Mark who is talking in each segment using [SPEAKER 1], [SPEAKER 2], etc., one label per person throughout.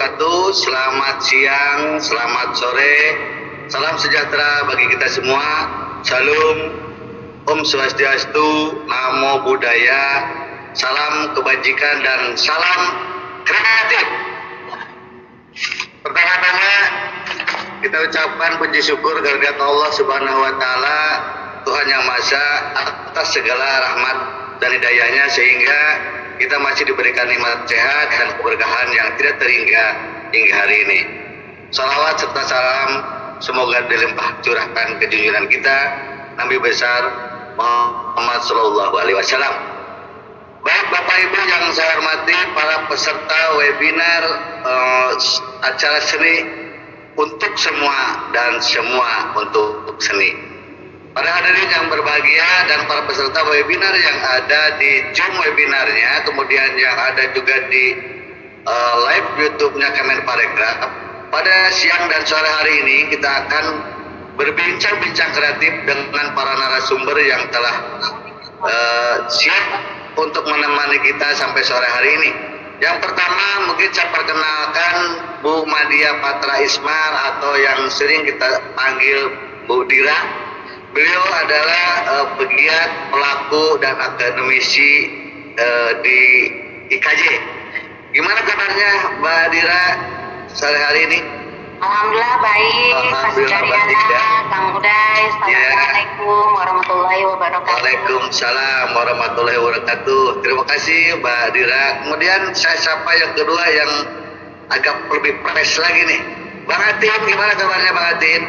[SPEAKER 1] wabarakatuh. Selamat siang, selamat sore, salam sejahtera bagi kita semua. Salam, Om Swastiastu, Namo Buddhaya, salam kebajikan dan salam kreatif. Pertama-tama kita ucapkan puji syukur kehadirat Allah Subhanahu wa taala, Tuhan yang Maha Esa, atas segala rahmat dan hidayahnya sehingga kita masih diberikan nikmat sehat dan keberkahan yang tidak terhingga hingga hari ini. Salawat serta salam semoga dilimpah curahkan ke junjungan kita Nabi besar Muhammad Sallallahu Alaihi Wasallam. Baik Bapak Ibu yang saya hormati, para peserta webinar acara seni untuk semua dan semua untuk seni. Para hadirin yang berbahagia dan para peserta webinar yang ada di Zoom webinarnya, kemudian yang ada juga di live YouTube-nya Kemenparekraf. Pada siang dan sore hari ini kita akan berbincang-bincang kreatif dengan para narasumber yang telah siap untuk menemani kita sampai sore hari ini. Yang pertama mungkin saya perkenalkan Bu Madia Patra Ismar atau yang sering kita panggil Bu Dira. Beliau adalah pegiat, pelaku, dan akademisi di IKJ. Gimana kabarnya Mbak Dira sore hari ini?
[SPEAKER 2] Alhamdulillah baik.
[SPEAKER 1] Alhamdulillah baik ya.
[SPEAKER 2] Kang Uday, Assalamualaikum warahmatullahi wabarakatuh.
[SPEAKER 1] Waalaikumsalam warahmatullahi wabarakatuh. Terima kasih Mbak Dira. Kemudian saya sapa yang kedua yang agak lebih fresh lagi nih. Bang Atin, gimana kabarnya Bang Atin?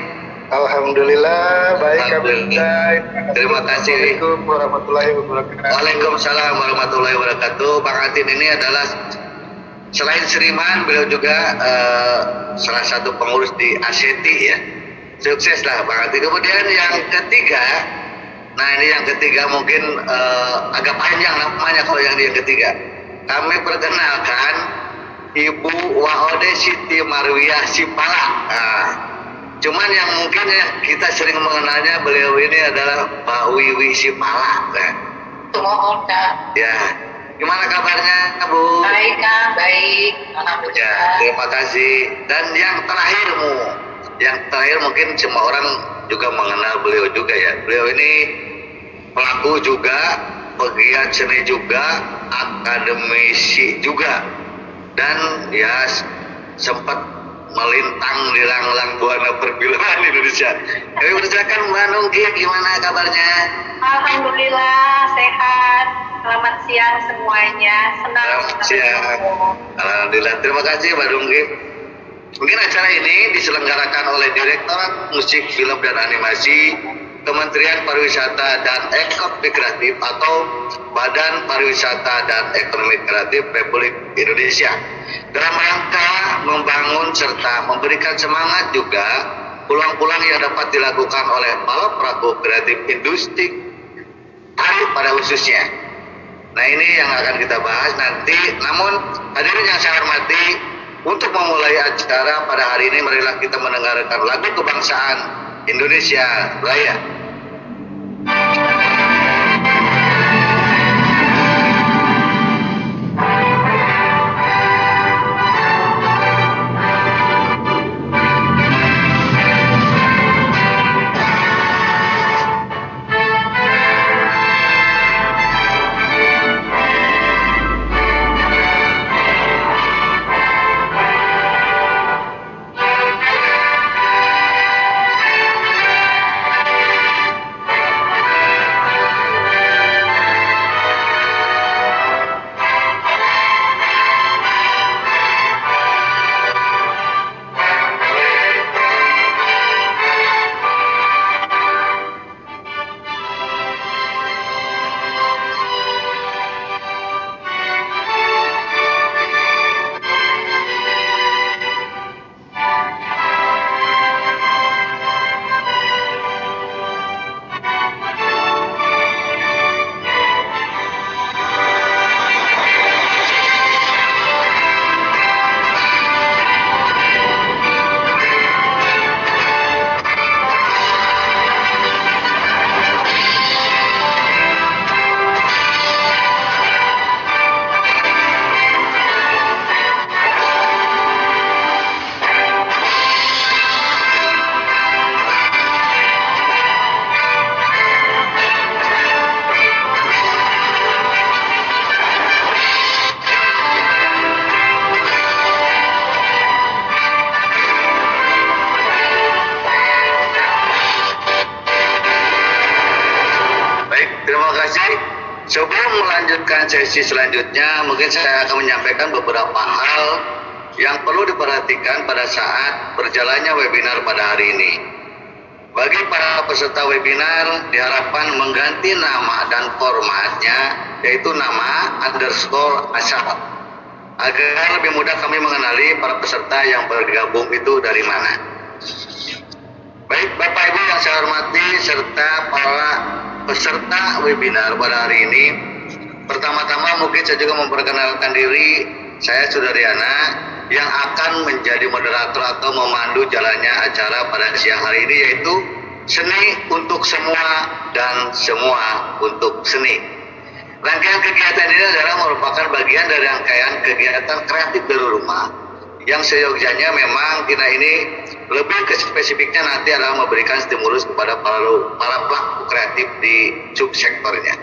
[SPEAKER 3] Alhamdulillah baik.
[SPEAKER 1] Alhamdulillah. Terima kasih.
[SPEAKER 3] Assalamualaikum warahmatullahi wabarakatuh.
[SPEAKER 1] Waalaikumsalam warahmatullahi wabarakatuh. Bang Atin ini adalah selain seniman, beliau juga salah satu pengurus di ASETI ya. Sukses lah Bang Atin. Kemudian yang ketiga, nah ini yang ketiga mungkin agak panjang namanya kalau yang ketiga. Kami perkenalkan Ibu Waode Siti Marwiyah Sipala. Nah, cuman yang mungkin ya kita sering mengenalnya beliau ini adalah Pak Wiwi Sipala. Nah.
[SPEAKER 2] Mohon Kak.
[SPEAKER 1] Ya, gimana kabarnya Bu?
[SPEAKER 2] Baik Kak, baik. Alhamdulillah.
[SPEAKER 1] Ya, terima kasih. Dan yang terakhir mungkin semua orang juga mengenal beliau juga ya. Beliau ini pelaku juga, pegiat seni juga, akademisi juga, dan ya sempat melintang di lang-lang buana perfilman Indonesia. Kami persilakan Mbak Nungki, gimana kabarnya?
[SPEAKER 2] Alhamdulillah sehat. Selamat siang semuanya. Senang.
[SPEAKER 1] Selamat siang. Alhamdulillah. Terima kasih Mbak Nungki. Mungkin acara ini diselenggarakan oleh Direktorat Musik, Film dan Animasi Kementerian Pariwisata dan Ekonomi Kreatif atau Badan Pariwisata dan Ekonomi Kreatif Republik Indonesia dalam rangka membangun serta memberikan semangat juga pulang-pulang yang dapat dilakukan oleh para pelaku kreatif industri pada khususnya. Nah ini yang akan kita bahas nanti. Namun hadirin yang saya hormati, untuk memulai acara pada hari ini marilah kita mendengarkan lagu kebangsaan Indonesia Raya. melanjutkan sesi selanjutnya, mungkin saya akan menyampaikan beberapa hal yang perlu diperhatikan pada saat berjalannya webinar pada hari ini. Bagi para peserta webinar diharapkan mengganti nama dan formatnya, yaitu nama underscore asal, agar lebih mudah kami mengenali para peserta yang bergabung itu dari mana. Baik Bapak Ibu yang saya hormati serta para peserta webinar pada hari ini, pertama-tama mungkin saya juga memperkenalkan diri. Saya Sudaryana yang akan menjadi moderator atau memandu jalannya acara pada siang hari ini, yaitu Seni untuk Semua dan Semua untuk Seni. Rangkaian kegiatan ini adalah merupakan bagian dari rangkaian kegiatan kreatif dari rumah yang seyogyanya memang kita ini lebih ke spesifiknya nanti adalah memberikan stimulus kepada para pelaku kreatif di subsektornya.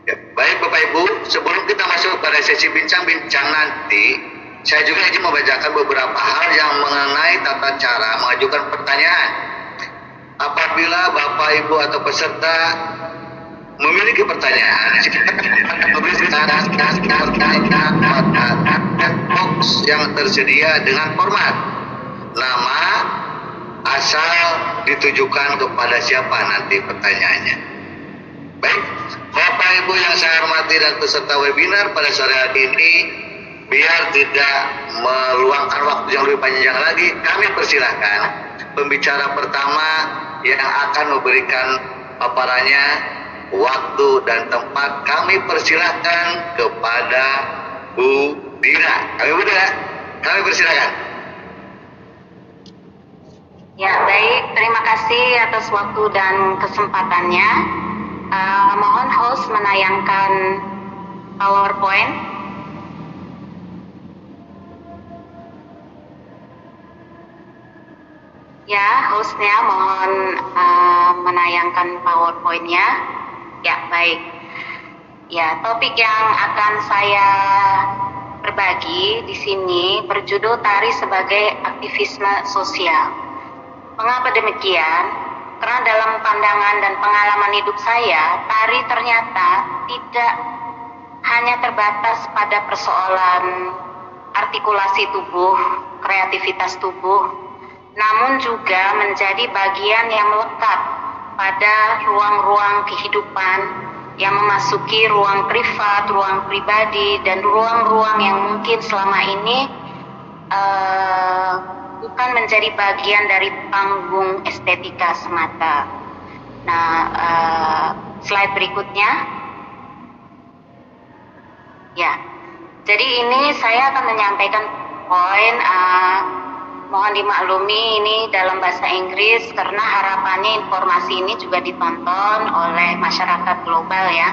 [SPEAKER 1] Ya, baik Bapak Ibu, sebelum kita masuk pada sesi bincang-bincang nanti, saya juga ingin membacakan beberapa hal yang mengenai tata cara mengajukan pertanyaan. Apabila Bapak Ibu atau peserta memiliki pertanyaan, box yang tersedia dengan format nama, asal, ditujukan kepada siapa nanti pertanyaannya. Baik, Bapak Ibu yang saya hormati dan peserta webinar pada sore hari ini, biar tidak meluangkan waktu yang lebih panjang lagi, kami persilahkan pembicara pertama yang akan memberikan paparannya, waktu dan tempat kami persilahkan kepada Bu Dira. Kami persilahkan.
[SPEAKER 2] Ya, baik. Terima kasih atas waktu dan kesempatannya. Mohon host menayangkan PowerPoint. Ya, hostnya mohon menayangkan PowerPoint-nya. Ya, baik. Ya, topik yang akan saya berbagi di sini berjudul Tari sebagai Aktivisme Sosial. Mengapa demikian? Karena dalam pandangan dan pengalaman hidup saya, tari ternyata tidak hanya terbatas pada persoalan artikulasi tubuh, kreativitas tubuh, namun juga menjadi bagian yang melekat pada ruang-ruang kehidupan yang memasuki ruang privat, ruang pribadi, dan ruang-ruang yang mungkin selama ini bukan menjadi bagian dari panggung estetika semata. Nah, slide berikutnya. Ya, jadi ini saya akan menyampaikan poin. Mohon dimaklumi ini dalam bahasa Inggris karena harapannya informasi ini juga ditonton oleh masyarakat global ya.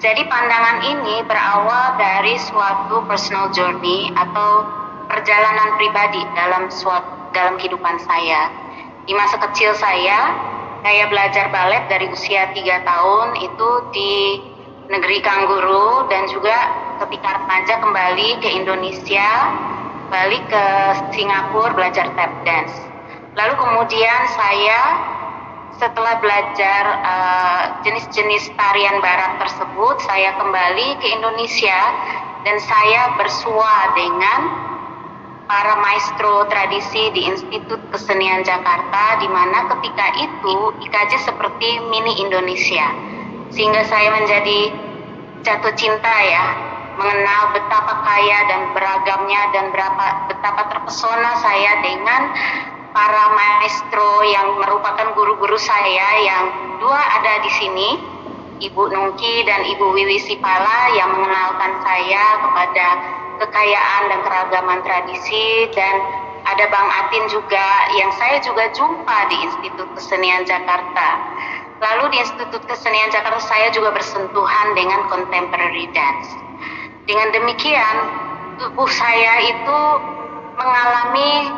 [SPEAKER 2] Jadi pandangan ini berawal dari suatu personal journey atau perjalanan pribadi dalam kehidupan saya. Di masa kecil saya belajar balet dari usia 3 tahun itu di negeri Kangguru, dan juga ketika remaja kembali ke Indonesia, balik ke Singapura belajar tap dance. Lalu kemudian saya setelah belajar jenis-jenis tarian barat tersebut, saya kembali ke Indonesia dan saya bersua dengan para maestro tradisi di Institut Kesenian Jakarta, di mana ketika itu IKJ seperti mini Indonesia, sehingga saya menjadi jatuh cinta ya, mengenal betapa kaya dan beragamnya dan betapa terpesona saya dengan para maestro yang merupakan guru-guru saya, yang dua ada di sini, Ibu Nungki dan Ibu Wiwi Sipala, yang mengenalkan saya kepada kekayaan dan keragaman tradisi, dan ada Bang Atin juga yang saya juga jumpa di Institut Kesenian Jakarta. Lalu di Institut Kesenian Jakarta saya juga bersentuhan dengan contemporary dance. Dengan demikian tubuh saya itu mengalami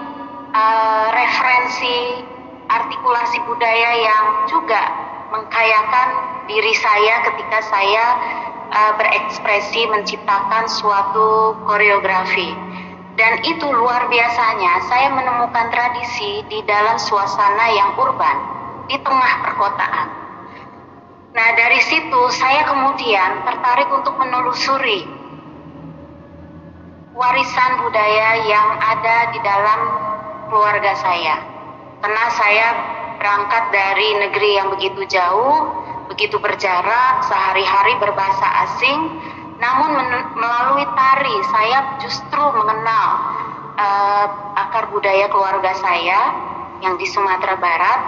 [SPEAKER 2] referensi artikulasi budaya yang juga mengkayakan diri saya ketika saya berekspresi menciptakan suatu koreografi. Dan itu luar biasanya, saya menemukan tradisi di dalam suasana yang urban, di tengah perkotaan. Nah, dari situ saya kemudian tertarik untuk menelusuri warisan budaya yang ada di dalam keluarga saya. Karena saya berangkat dari negeri yang begitu jauh, begitu berjarak, sehari-hari berbahasa asing, namun melalui tari saya justru mengenal akar budaya keluarga saya yang di Sumatera Barat.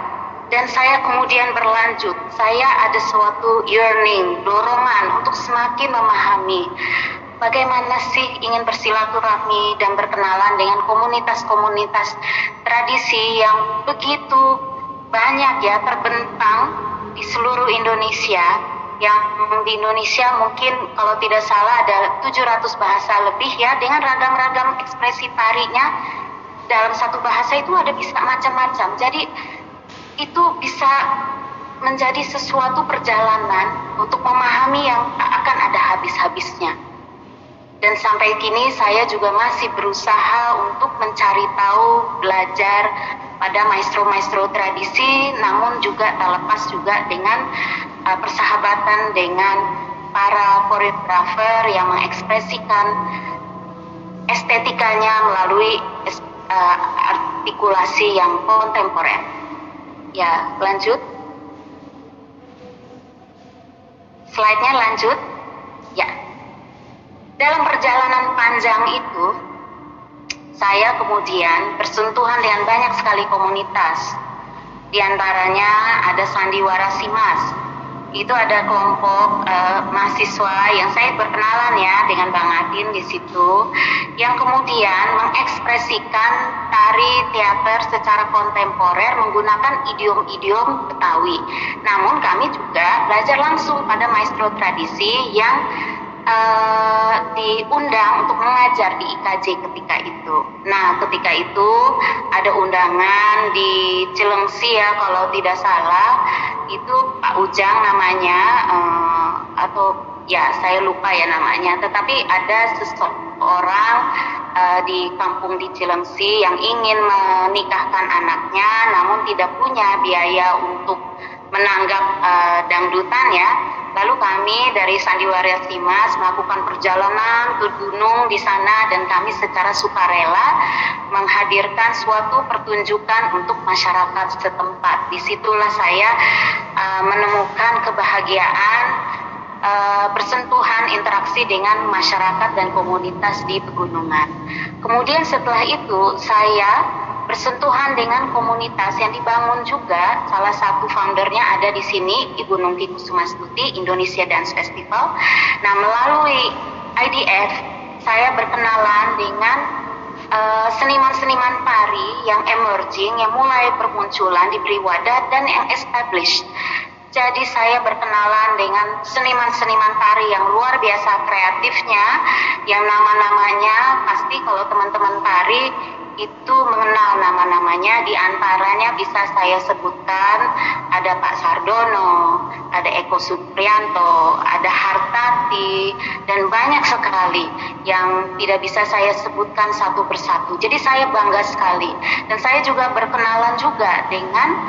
[SPEAKER 2] Dan saya kemudian berlanjut, saya ada suatu yearning, dorongan untuk semakin memahami bagaimana sih ingin bersilaturahmi dan berkenalan dengan komunitas-komunitas tradisi yang begitu banyak ya, terbentang di seluruh Indonesia. Yang di Indonesia mungkin kalau tidak salah ada 700 bahasa lebih ya, dengan ragam-ragam ekspresi tarinya. Dalam satu bahasa itu ada bisa macam-macam. Jadi itu bisa menjadi sesuatu perjalanan untuk memahami yang tak akan ada habis-habisnya. Dan sampai kini saya juga masih berusaha untuk mencari tahu, belajar pada maestro-maestro tradisi, namun juga tak lepas juga dengan persahabatan dengan para koreografer yang mengekspresikan estetikanya melalui artikulasi yang kontemporer. Ya, lanjut. Slide-nya lanjut. Ya. Dalam perjalanan panjang itu, saya kemudian bersentuhan dengan banyak sekali komunitas. Di antaranya ada Sandiwara Simas. Itu ada kelompok mahasiswa yang saya berkenalan ya dengan Bang Adin di situ, yang kemudian mengekspresikan tari teater secara kontemporer menggunakan idiom-idiom Betawi. Namun kami juga belajar langsung pada maestro tradisi yang diundang untuk mengajar di IKJ ketika itu. Nah, ketika itu ada undangan di Cilengsi ya, kalau tidak salah itu Pak Ujang namanya, atau ya saya lupa ya namanya. Tetapi ada seseorang di kampung di Cilengsi yang ingin menikahkan anaknya, namun tidak punya biaya untuk menanggap dangdutan ya. Lalu kami dari Sandiwara Simas melakukan perjalanan ke gunung di sana, dan kami secara sukarela menghadirkan suatu pertunjukan untuk masyarakat setempat. Disitulah saya menemukan kebahagiaan, bersentuhan interaksi dengan masyarakat dan komunitas di pegunungan. Kemudian setelah itu saya bersentuhan dengan komunitas yang dibangun juga, salah satu foundernya ada di sini, Ibu Nungki Kusumastuti, Indonesia Dance Festival. Nah, melalui IDF saya berkenalan dengan seniman-seniman tari yang emerging, yang mulai bermunculan, diberi wadah dan yang established. Jadi saya berkenalan dengan seniman-seniman tari yang luar biasa kreatifnya, yang nama-namanya pasti kalau teman-teman tari itu mengenal nama-namanya. Di antaranya bisa saya sebutkan ada Pak Sardono, ada Eko Suprianto, ada Hartati, dan banyak sekali yang tidak bisa saya sebutkan satu persatu. Jadi saya bangga sekali, dan saya juga berkenalan juga dengan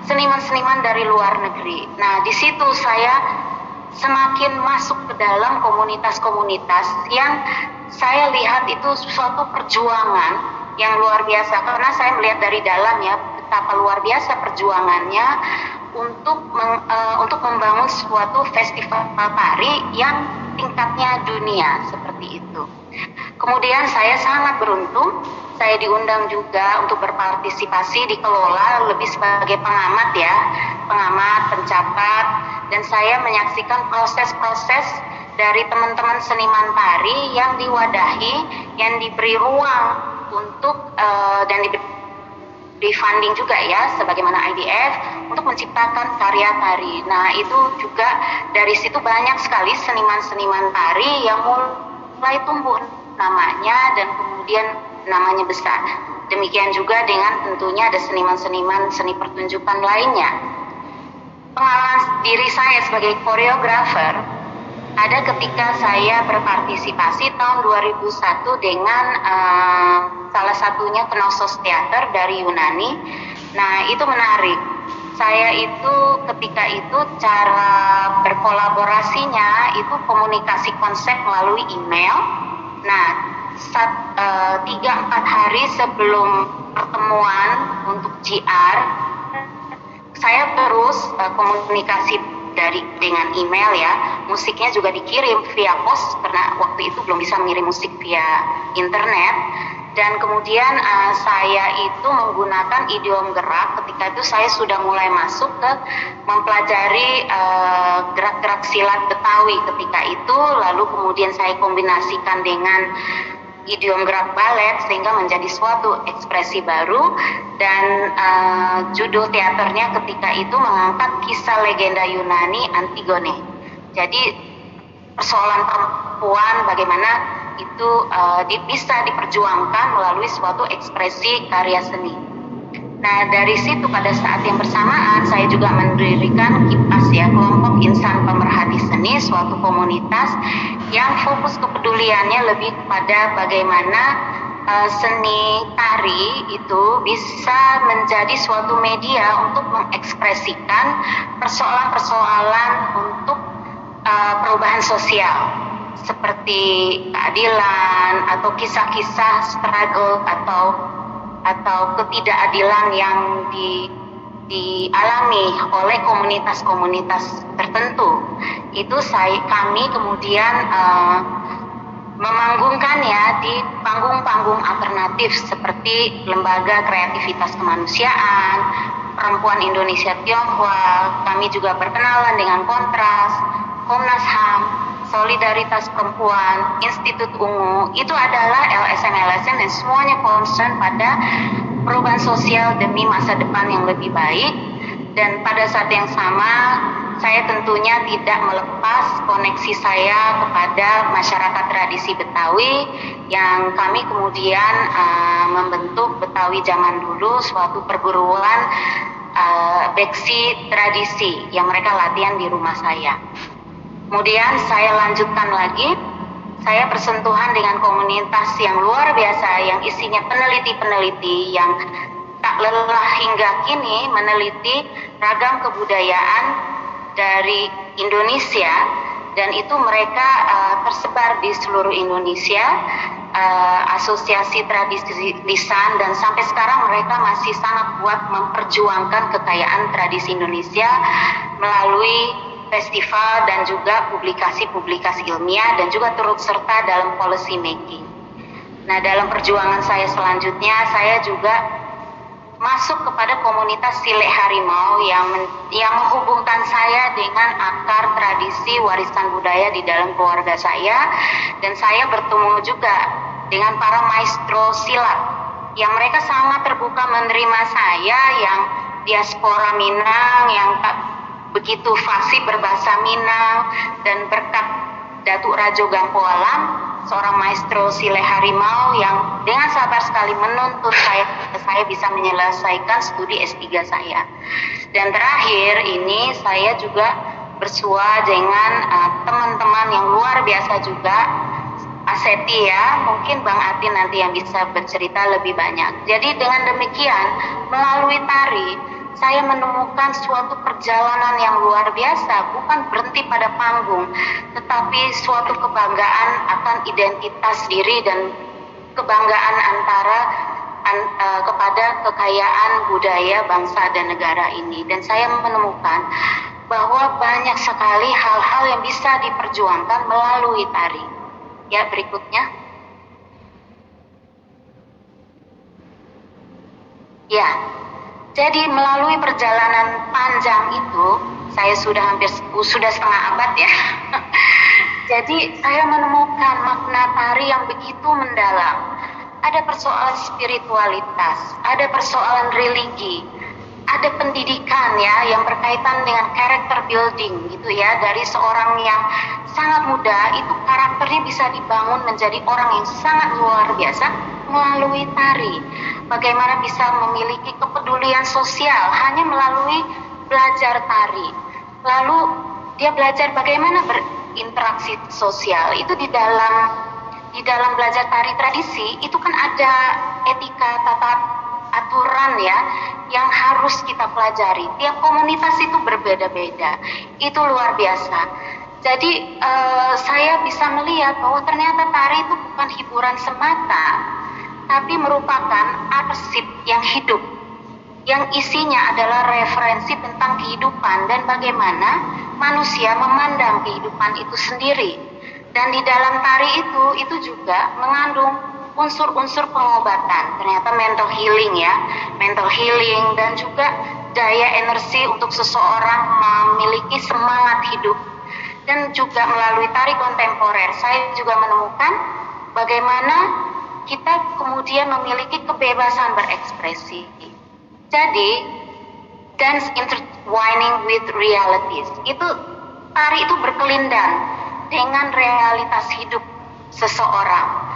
[SPEAKER 2] seniman-seniman dari luar negeri. Nah, di situ saya semakin masuk ke dalam komunitas-komunitas yang saya lihat itu suatu perjuangan yang luar biasa, karena saya melihat dari dalam ya betapa luar biasa perjuangannya untuk membangun suatu festival tari yang tingkatnya dunia seperti itu. Kemudian saya sangat beruntung, saya diundang juga untuk berpartisipasi di Kelola lebih sebagai pengamat ya, pengamat, pencatat, dan saya menyaksikan proses-proses dari teman-teman seniman tari yang diwadahi, yang diberi ruang untuk dan diberi funding juga ya, sebagaimana IDF, untuk menciptakan karya tari. Nah, itu juga dari situ banyak sekali seniman-seniman tari yang mulai tumbuh namanya dan kemudian namanya besar. Demikian juga dengan tentunya ada seniman-seniman seni pertunjukan lainnya. Pengalaman diri saya sebagai koreografer ada ketika saya berpartisipasi tahun 2001 dengan salah satunya Knossos Theater dari Yunani. Nah, itu menarik saya itu ketika itu cara berkolaborasinya itu komunikasi konsep melalui email. Nah, 3-4 hari sebelum pertemuan untuk GR, saya terus komunikasi dengan email ya. Musiknya juga dikirim via pos karena waktu itu belum bisa mengirim musik via internet. Dan kemudian saya itu menggunakan idiom gerak. Ketika itu saya sudah mulai masuk ke mempelajari gerak-gerak silat Betawi ketika itu. Lalu kemudian saya kombinasikan dengan idiom gerak balet sehingga menjadi suatu ekspresi baru. Dan judul teaternya ketika itu mengangkat kisah legenda Yunani Antigone. Jadi persoalan perempuan bagaimana itu bisa diperjuangkan melalui suatu ekspresi karya seni. Nah, dari situ pada saat yang bersamaan saya juga mendirikan KIPAS ya, kelompok insan pemerhati seni, suatu komunitas yang fokus kepeduliannya lebih kepada bagaimana seni tari itu bisa menjadi suatu media untuk mengekspresikan persoalan-persoalan untuk perubahan sosial seperti keadilan atau kisah-kisah struggle atau ketidakadilan yang dialami oleh komunitas-komunitas tertentu. Itu kami kemudian memanggungkannya di panggung-panggung alternatif seperti Lembaga Kreativitas Kemanusiaan, Perempuan Indonesia Tionghoa. Kami juga berkenalan dengan Kontras, Komnas HAM, Solidaritas Perempuan, Institut Ungu. Itu adalah LSM-LSM dan semuanya concern pada perubahan sosial demi masa depan yang lebih baik. Dan pada saat yang sama saya tentunya tidak melepas koneksi saya kepada masyarakat tradisi Betawi yang kami kemudian membentuk Betawi Zaman Dulu, suatu perguruan beksi tradisi yang mereka latihan di rumah saya. Kemudian saya lanjutkan lagi, saya bersentuhan dengan komunitas yang luar biasa yang isinya peneliti-peneliti yang tak lelah hingga kini meneliti ragam kebudayaan dari Indonesia, dan itu mereka tersebar di seluruh Indonesia, asosiasi tradisi lisan, dan sampai sekarang mereka masih sangat kuat memperjuangkan kekayaan tradisi Indonesia melalui festival dan juga publikasi-publikasi ilmiah dan juga turut serta dalam policy making. Nah, dalam perjuangan saya selanjutnya saya juga masuk kepada komunitas Silek Harimau yang menghubungkan saya dengan akar tradisi warisan budaya di dalam keluarga saya, dan saya bertemu juga dengan para maestro silat yang mereka sangat terbuka menerima saya yang diaspora Minang yang tak begitu fasih berbahasa Minang, dan berkat Datuk Rajo Gampo Alam, seorang maestro Silek Harimau yang dengan sabar sekali menuntut saya bisa menyelesaikan studi S3 saya. Dan terakhir ini saya juga bersua dengan teman-teman yang luar biasa juga, Aseti ya, mungkin Bang Ati nanti yang bisa bercerita lebih banyak. Jadi dengan demikian melalui tari saya menemukan suatu perjalanan yang luar biasa, bukan berhenti pada panggung, tetapi suatu kebanggaan akan identitas diri dan kebanggaan kepada kekayaan budaya bangsa dan negara ini. Dan saya menemukan bahwa banyak sekali hal-hal yang bisa diperjuangkan melalui tari. Ya, berikutnya. Ya. Jadi melalui perjalanan panjang itu, saya sudah setengah abad ya. Jadi saya menemukan makna tari yang begitu mendalam. Ada persoalan spiritualitas, ada persoalan religi, ada pendidikan ya yang berkaitan dengan character building gitu ya. Dari seorang yang sangat muda itu karakternya bisa dibangun menjadi orang yang sangat luar biasa melalui tari. Bagaimana bisa memiliki kepedulian sosial hanya melalui belajar tari. Lalu dia belajar bagaimana berinteraksi sosial. Itu di dalam belajar tari tradisi itu kan ada etika, aturan ya yang harus kita pelajari. Tiap komunitas itu berbeda-beda. Itu luar biasa. Jadi saya bisa melihat bahwa ternyata tari itu bukan hiburan semata, tapi merupakan arsip yang hidup, yang isinya adalah referensi tentang kehidupan dan bagaimana manusia memandang kehidupan itu sendiri. Dan di dalam tari itu juga mengandung unsur-unsur pengobatan. Ternyata mental healing dan juga daya energi untuk seseorang memiliki semangat hidup. Dan juga melalui tari kontemporer saya juga menemukan bagaimana kita kemudian memiliki kebebasan berekspresi. Jadi dance intertwining with realities, itu tari itu berkelindan dengan realitas hidup seseorang.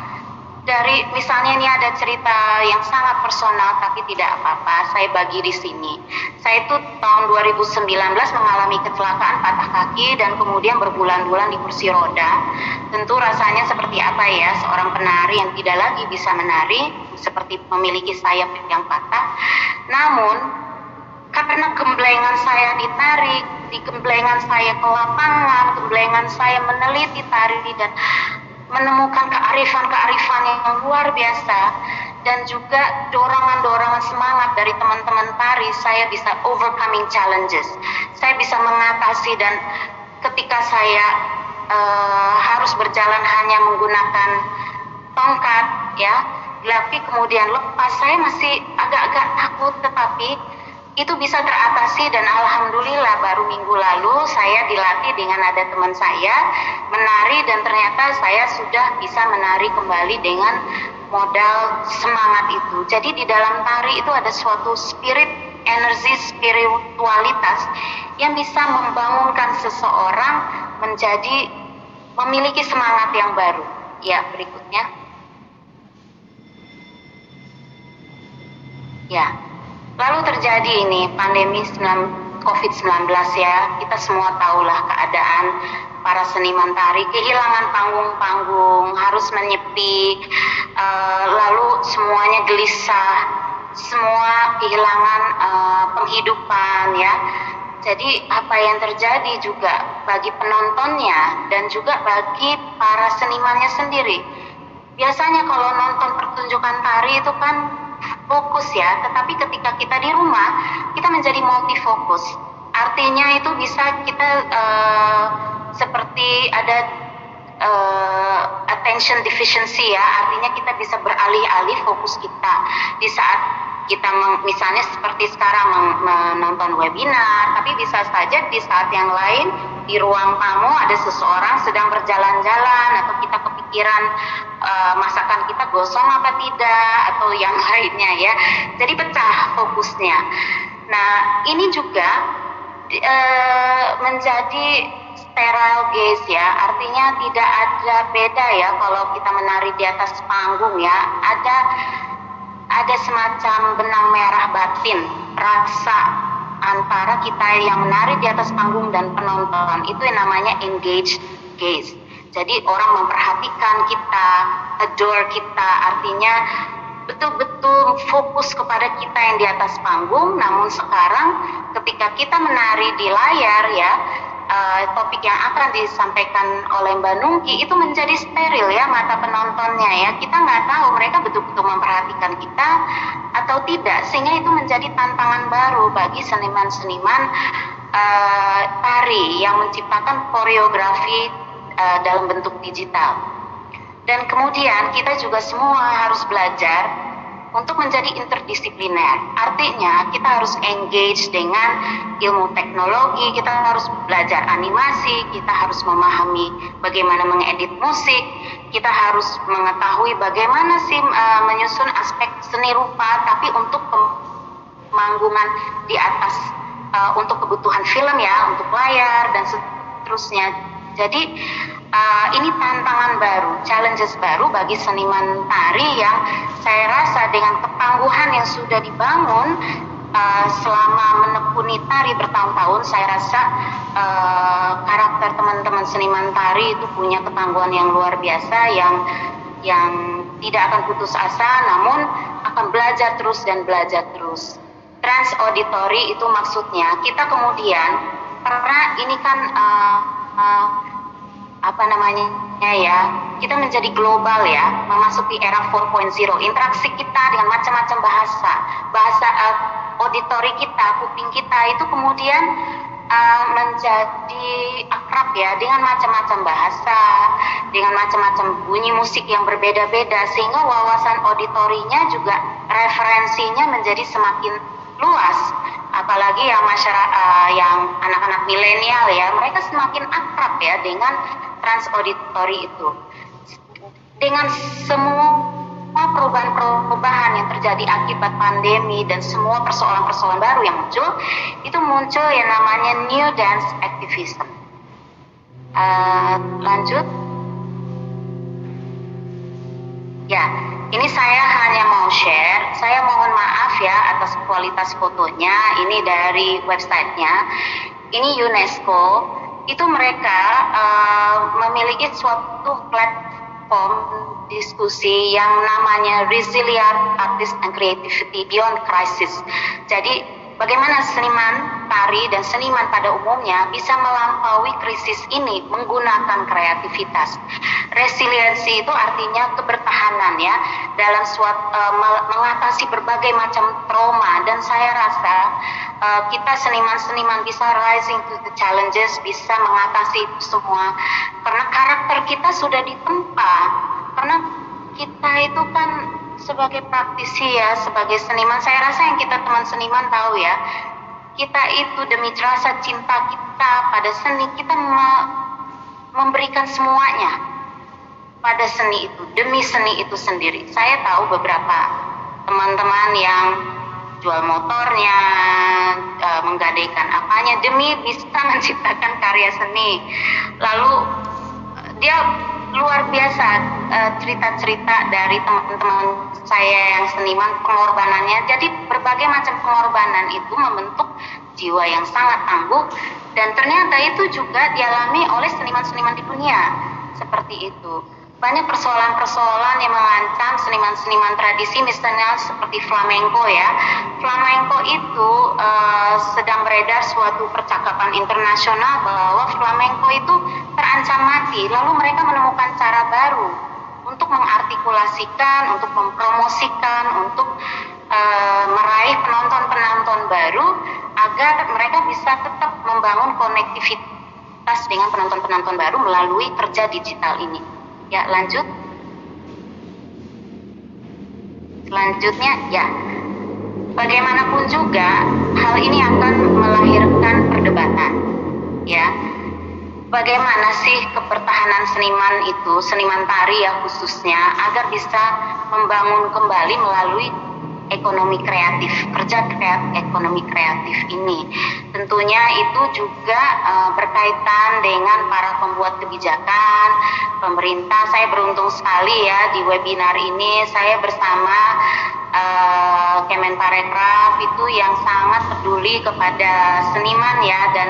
[SPEAKER 2] Dari misalnya ini ada cerita yang sangat personal tapi tidak apa-apa, saya bagi di sini. Saya itu tahun 2019 mengalami kecelakaan patah kaki dan kemudian berbulan-bulan di kursi roda. Tentu rasanya seperti apa ya seorang penari yang tidak lagi bisa menari, seperti memiliki sayap yang patah. Namun karena gemblengan saya ditarik, di gemblengan saya ke lapangan, gemblengan saya meneliti tari dan menemukan kearifan-kearifan yang luar biasa dan juga dorongan-dorongan semangat dari teman-teman tari, saya bisa overcoming challenges. Saya bisa mengatasi, dan ketika saya harus berjalan hanya menggunakan tongkat ya, tapi kemudian lepas, saya masih agak-agak takut, tetapi itu bisa teratasi. Dan alhamdulillah baru minggu lalu saya dilatih dengan ada teman saya menari dan ternyata saya sudah bisa menari kembali dengan modal semangat itu. Jadi di dalam tari itu ada suatu spirit, energi spiritualitas yang bisa membangunkan seseorang menjadi memiliki semangat yang baru. Ya, berikutnya. Ya. Lalu terjadi ini pandemi COVID-19 ya, kita semua tahulah keadaan para seniman tari, kehilangan panggung-panggung, harus menyepi, lalu semuanya gelisah, semua kehilangan penghidupan ya. Jadi apa yang terjadi juga bagi penontonnya dan juga bagi para senimannya sendiri. Biasanya kalau nonton pertunjukan tari itu kan fokus ya, tetapi ketika kita di rumah kita menjadi multifokus. Artinya itu bisa kita seperti ada attention deficiency ya, artinya kita bisa beralih-alih fokus kita di saat kita misalnya seperti sekarang menonton webinar, tapi bisa saja di saat yang lain di ruang tamu ada seseorang sedang berjalan-jalan atau kita kepikiran masakan kita gosong apa tidak atau yang lainnya ya. Jadi pecah fokusnya. Nah, ini juga menjadi sterile gaze ya, artinya tidak ada beda ya kalau kita menari di atas panggung ya, ada semacam benang merah batin, rasa antara kita yang menari di atas panggung dan penonton, itu yang namanya engaged gaze. Jadi orang memperhatikan kita, adore kita, artinya betul-betul fokus kepada kita yang di atas panggung. Namun sekarang ketika kita menari di layar ya, topik yang akan disampaikan oleh Mbak Nungki itu menjadi steril ya mata penontonnya ya. Kita nggak tahu mereka betul-betul memperhatikan kita atau tidak, sehingga itu menjadi tantangan baru bagi seniman-seniman tari yang menciptakan koreografi dalam bentuk digital. Dan kemudian kita juga semua harus belajar untuk menjadi interdisipliner. Artinya kita harus engage dengan ilmu teknologi, kita harus belajar animasi, kita harus memahami bagaimana mengedit musik, kita harus mengetahui bagaimana sih menyusun aspek seni rupa, tapi untuk pemanggungan di atas untuk kebutuhan film ya, untuk layar dan seterusnya. Jadi ini tantangan baru, challenges baru bagi seniman tari yang saya rasa dengan ketangguhan yang sudah dibangun selama menekuni tari bertahun-tahun, saya rasa karakter teman-teman seniman tari itu punya ketangguhan yang luar biasa, yang tidak akan putus asa, namun akan belajar terus dan belajar terus. Trans auditory itu maksudnya kita kemudian, karena ini kan kita menjadi global ya, memasuki era 4.0, interaksi kita dengan macam-macam bahasa auditori kita, kuping kita itu kemudian menjadi akrab ya dengan macam-macam bahasa, dengan macam-macam bunyi musik yang berbeda-beda, sehingga wawasan auditorinya juga referensinya menjadi semakin luas. Apalagi yang masyarakat, yang anak-anak milenial ya, mereka semakin akrab ya dengan trans auditory itu. Dengan semua perubahan-perubahan yang terjadi akibat pandemi dan semua persoalan-persoalan baru yang muncul yang namanya new dance activism. Lanjut. Ya, ini saya hanya mau share. Saya mohon maaf ya atas kualitas fotonya. Ini dari websitenya. Ini UNESCO. Itu mereka memiliki suatu platform diskusi yang namanya Resilient Artists and Creativity Beyond Crisis. Jadi bagaimana seniman tari dan seniman pada umumnya bisa melampaui krisis ini menggunakan kreativitas. Resiliensi itu artinya kebertahanan ya dalam mengatasi berbagai macam trauma, dan saya rasa kita seniman-seniman bisa rising to the challenges, bisa mengatasi itu semua karena karakter kita sudah ditempa. Karena kita itu kan sebagai praktisi ya, sebagai seniman, saya rasa yang kita teman seniman tahu ya, kita itu demi rasa cinta kita pada seni, kita memberikan semuanya pada seni itu, demi seni itu sendiri. Saya tahu beberapa teman-teman yang jual motornya, menggadaikan apanya demi bisa menciptakan karya seni. Lalu dia luar biasa cerita-cerita dari teman-teman saya yang seniman, pengorbanannya. Jadi berbagai macam pengorbanan itu membentuk jiwa yang sangat tangguh, dan ternyata itu juga dialami oleh seniman-seniman di dunia seperti itu. Banyak persoalan-persoalan yang mengancam seniman-seniman tradisi, misalnya seperti flamenco ya. Flamenco itu sedang beredar suatu percakapan internasional bahwa flamenco itu terancam mati. Lalu mereka menemukan cara baru untuk mengartikulasikan, untuk mempromosikan, untuk meraih penonton-penonton baru agar mereka bisa tetap membangun konektivitas dengan penonton-penonton baru melalui kerja digital ini. Ya, lanjut. Selanjutnya, ya. Bagaimanapun juga, hal ini akan melahirkan perdebatan. Ya. Bagaimana sih kepertahanan seniman itu, seniman tari ya khususnya, agar bisa membangun kembali melalui ekonomi kreatif, kerja ekonomi kreatif ini. Tentunya itu juga berkaitan dengan para pembuat kebijakan, pemerintah. Saya beruntung sekali ya di webinar ini saya bersama Kemenparekraf itu yang sangat peduli kepada seniman ya, dan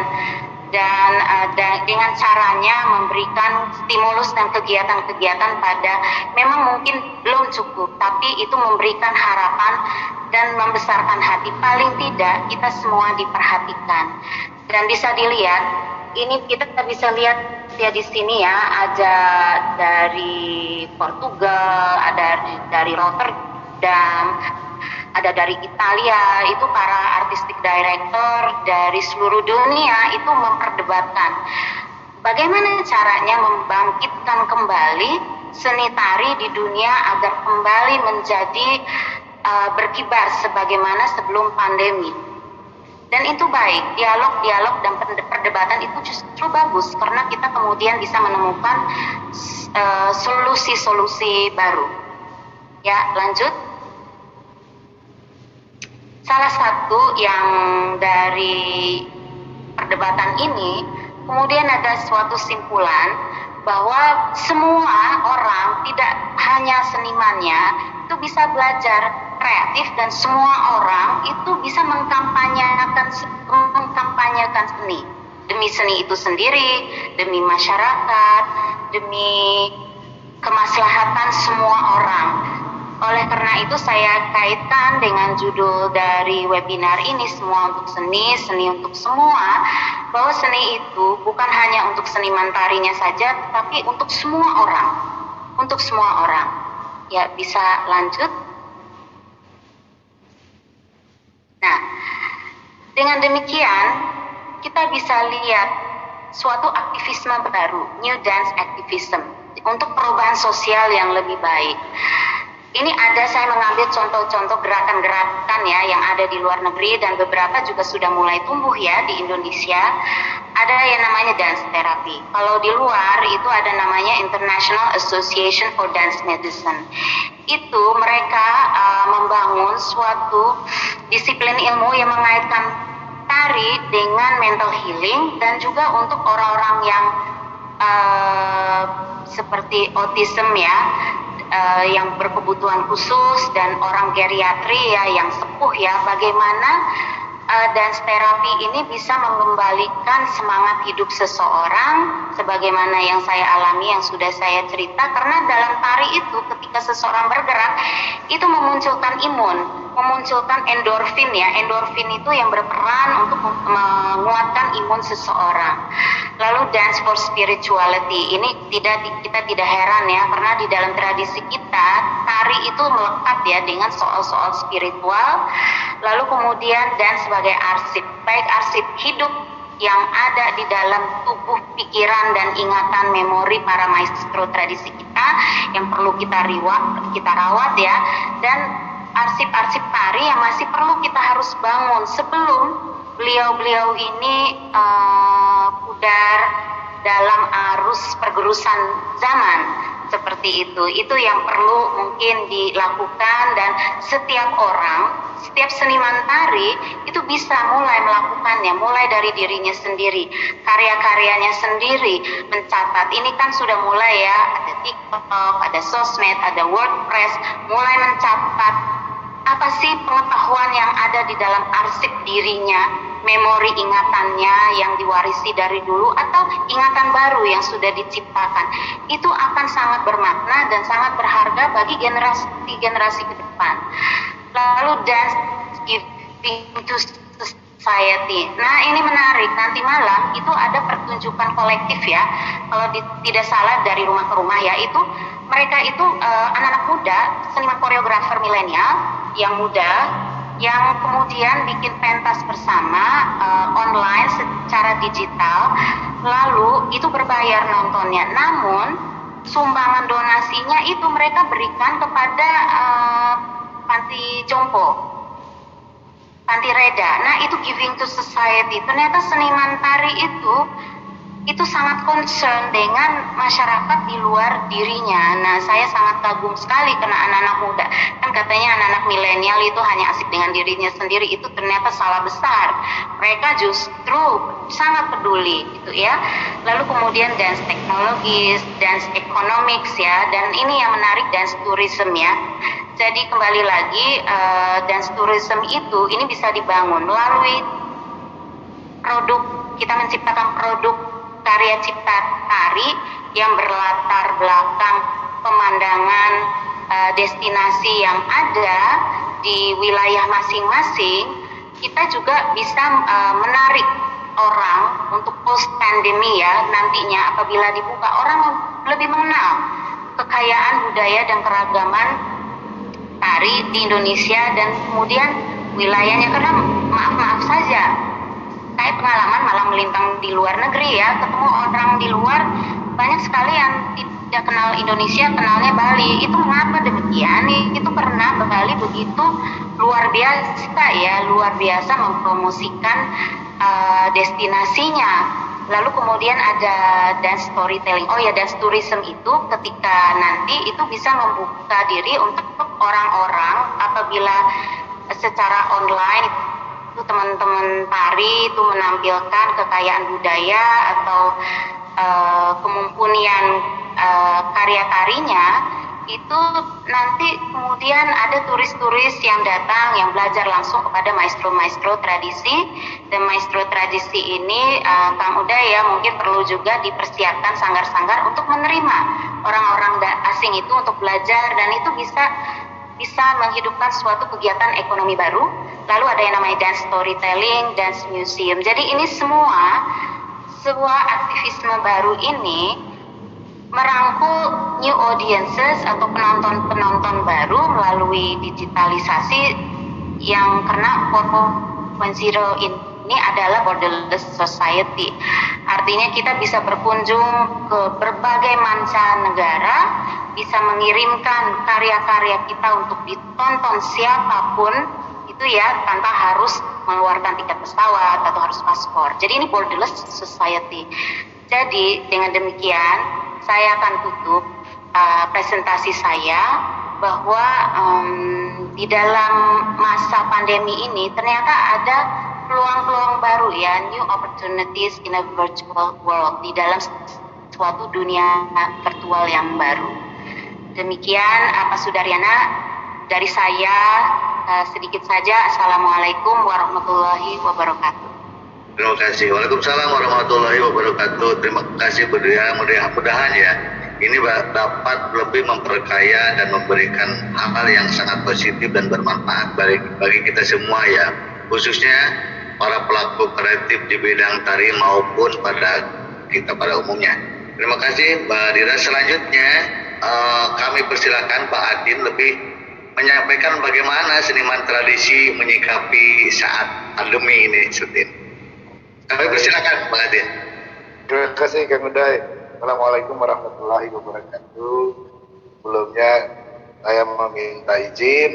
[SPEAKER 2] dengan caranya memberikan stimulus dan kegiatan-kegiatan pada, memang mungkin belum cukup, tapi itu memberikan harapan dan membesarkan hati. Paling tidak kita semua diperhatikan, dan bisa dilihat, ini kita bisa lihat ya di sini ya, ada dari Portugal, ada dari Rotterdam, ada dari Italia, itu para artistic director dari seluruh dunia itu memperdebatkan bagaimana caranya membangkitkan kembali seni tari di dunia agar kembali menjadi berkibar sebagaimana sebelum pandemi. Dan itu baik, dialog dan perdebatan itu justru bagus karena kita kemudian bisa menemukan solusi-solusi baru. Ya, lanjut. Salah satu yang dari perdebatan ini, kemudian ada suatu simpulan bahwa semua orang, tidak hanya senimannya, itu bisa belajar kreatif, dan semua orang itu bisa mengkampanyekan seni. Demi seni itu sendiri, demi masyarakat, demi kemaslahatan semua orang. Oleh karena itu saya kaitkan dengan judul dari webinar ini, Semua Untuk Seni, Seni Untuk Semua, bahwa seni itu bukan hanya untuk seniman tarinya saja, tapi untuk semua orang. Untuk semua orang. Ya, bisa lanjut. Nah, dengan demikian kita bisa lihat suatu aktivisme baru, new dance activism, untuk perubahan sosial yang lebih baik. Ini saya mengambil contoh-contoh gerakan-gerakan ya yang ada di luar negeri dan beberapa juga sudah mulai tumbuh ya di Indonesia. Ada yang namanya dance therapy. Kalau di luar itu ada namanya International Association for Dance Medicine. Itu mereka membangun suatu disiplin ilmu yang mengaitkan tari dengan mental healing dan juga untuk orang-orang yang seperti autism ya, yang berkebutuhan khusus dan orang geriatri ya yang sepuh ya, bagaimana dance therapy ini bisa mengembalikan semangat hidup seseorang sebagaimana yang saya alami, yang sudah saya cerita. Karena dalam tari itu ketika seseorang bergerak itu memunculkan imun, memunculkan endorfin ya. Endorfin itu yang berperan untuk menguatkan imun seseorang. Lalu dance for spirituality ini kita tidak heran ya, karena di dalam tradisi kita tari itu melekat ya dengan soal-soal spiritual. Lalu kemudian dance sebagai arsip, baik arsip hidup yang ada di dalam tubuh, pikiran dan ingatan memori para maestro tradisi kita yang perlu kita rawat ya, dan arsip-arsip tari yang masih perlu kita harus bangun sebelum beliau-beliau ini pudar dalam arus pergerusan zaman seperti itu. Itu yang perlu mungkin dilakukan, dan setiap orang, setiap seniman tari itu bisa mulai melakukannya, mulai dari dirinya sendiri, karya-karyanya sendiri, mencatat. Ini kan sudah mulai ya, ada TikTok, ada sosmed, ada WordPress, mulai mencatat apa sih pengetahuan yang ada di dalam arsip dirinya, memori ingatannya yang diwarisi dari dulu atau ingatan baru yang sudah diciptakan. Itu akan sangat bermakna dan sangat berharga bagi generasi ke depan. Lalu dance giving to society. Nah, ini menarik. Nanti malam itu ada pertunjukan kolektif ya. Kalau tidak salah dari rumah ke rumah ya, itu mereka itu anak-anak muda, seniman koreografer milenial yang muda, yang kemudian bikin pentas bersama online secara digital. Lalu itu berbayar nontonnya. Namun sumbangan donasinya itu mereka berikan kepada panti jompo, panti reda. Nah, itu giving to society. Ternyata seniman tari itu sangat concern dengan masyarakat di luar dirinya. Nah, saya sangat kagum sekali karena anak-anak muda. Kan katanya anak-anak milenial itu hanya asik dengan dirinya sendiri. Itu ternyata salah besar. Mereka justru sangat peduli gitu ya. Lalu kemudian dance teknologis, dance economics ya. Dan ini yang menarik, dance tourism ya. Jadi kembali lagi, dance tourism itu ini bisa dibangun melalui produk. Kita menciptakan produk karya cipta tari yang berlatar belakang pemandangan destinasi yang ada di wilayah masing-masing. Kita juga bisa menarik orang untuk post pandemi ya, nantinya apabila dibuka, orang lebih mengenal kekayaan budaya dan keragaman tari di Indonesia dan kemudian wilayahnya. Karena maaf saja, saya pengalaman malah melintang di luar negeri ya, ketemu orang di luar banyak sekali yang tidak kenal Indonesia, kenalnya Bali. Itu mengapa demikian? Itu karena Bali begitu luar biasa mempromosikan destinasinya. Lalu kemudian ada dance storytelling. Oh ya, dance tourism itu ketika nanti itu bisa membuka diri untuk orang-orang apabila secara online itu teman-teman tari itu menampilkan kekayaan budaya atau kemumpunian karya tarinya, itu nanti kemudian ada turis-turis yang datang yang belajar langsung kepada maestro-maestro tradisi. Dan maestro tradisi ini Kang Uda ya, mungkin perlu juga dipersiapkan sanggar-sanggar untuk menerima orang-orang asing itu untuk belajar, dan itu bisa bisa menghidupkan suatu kegiatan ekonomi baru. Lalu ada yang namanya dance storytelling, dance museum. Jadi ini semua sebuah aktivisme baru ini merangkul new audiences atau penonton-penonton baru melalui digitalisasi yang karena 4.0 ini adalah borderless society. Artinya kita bisa berkunjung ke berbagai mancanegara, bisa mengirimkan karya-karya kita untuk ditonton siapapun itu ya, tanpa harus mengeluarkan tiket pesawat atau harus paspor. Jadi ini borderless society. Jadi dengan demikian saya akan tutup presentasi saya bahwa di dalam masa pandemi ini ternyata ada peluang-peluang baru ya, new opportunities in a virtual world, di dalam suatu dunia virtual yang baru. Demikian Pak Sudaryana dari saya, sedikit saja. Assalamualaikum warahmatullahi wabarakatuh.
[SPEAKER 1] Terima kasih. Waalaikumsalam warahmatullahi wabarakatuh. Terima kasih mudah-mudahan ya ini dapat lebih memperkaya dan memberikan hal yang sangat positif dan bermanfaat bagi kita semua ya, khususnya para pelaku kreatif di bidang tari maupun pada umumnya. Terima kasih Mbak Dira. Selanjutnya kami persilakan Pak Adin lebih menyampaikan bagaimana seniman tradisi menyikapi saat pandemi ini, Sutin. Kami persilakan Pak Adin.
[SPEAKER 3] Terima kasih Kang Uday. Assalamualaikum warahmatullahi wabarakatuh. Sebelumnya saya meminta izin,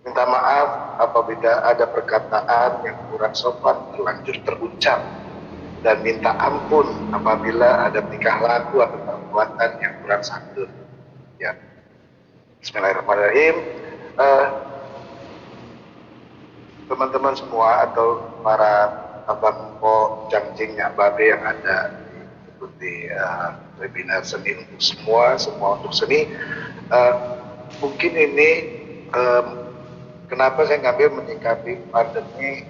[SPEAKER 3] minta maaf apabila ada perkataan yang kurang sopan terlanjur terucap, dan minta ampun apabila ada tingkah laku atau perbuatan yang kurang santun. Ya. Bismillahirrahmanirrahim. Teman-teman semua atau para abang po jangcingnya babe yang ada di webinar seni untuk semua untuk seni, mungkin ini kenapa saya ngambil menyikapi pandemi,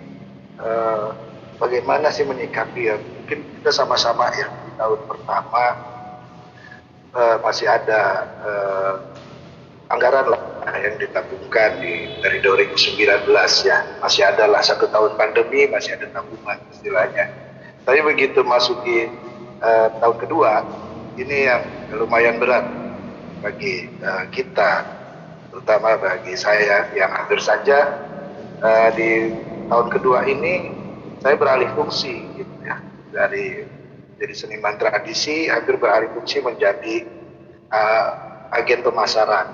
[SPEAKER 3] bagaimana sih menyikapi ya, mungkin kita sama-sama ya di tahun pertama masih ada anggaran lah yang ditabungkan dari 2019 ya, masih ada lah 1 tahun pandemi, masih ada tabungan istilahnya. Tapi begitu masuki tahun kedua, ini yang lumayan berat bagi kita, terutama bagi saya yang hampir saja di tahun kedua ini saya beralih fungsi gitu ya, dari jadi seniman tradisi hampir beralih fungsi menjadi agen pemasaran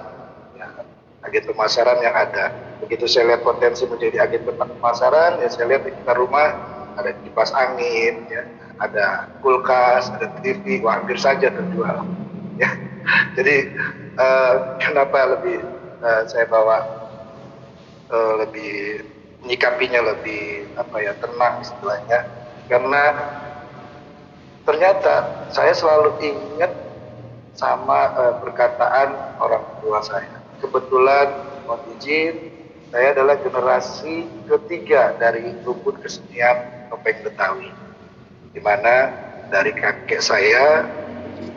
[SPEAKER 3] ya, agen pemasaran yang ada. Begitu saya lihat potensi menjadi agen pemasaran ya, saya lihat di dekat rumah ada kipas angin ya, ada kulkas, ada TV, hampir saja terjual. Ya, jadi kenapa lebih saya bawa lebih menyikapinya lebih tenang istilahnya, karena ternyata saya selalu ingat sama perkataan orang tua saya. Kebetulan mohon izin, saya adalah generasi ketiga dari rumput kesenian topeng Betawi, di mana dari kakek saya,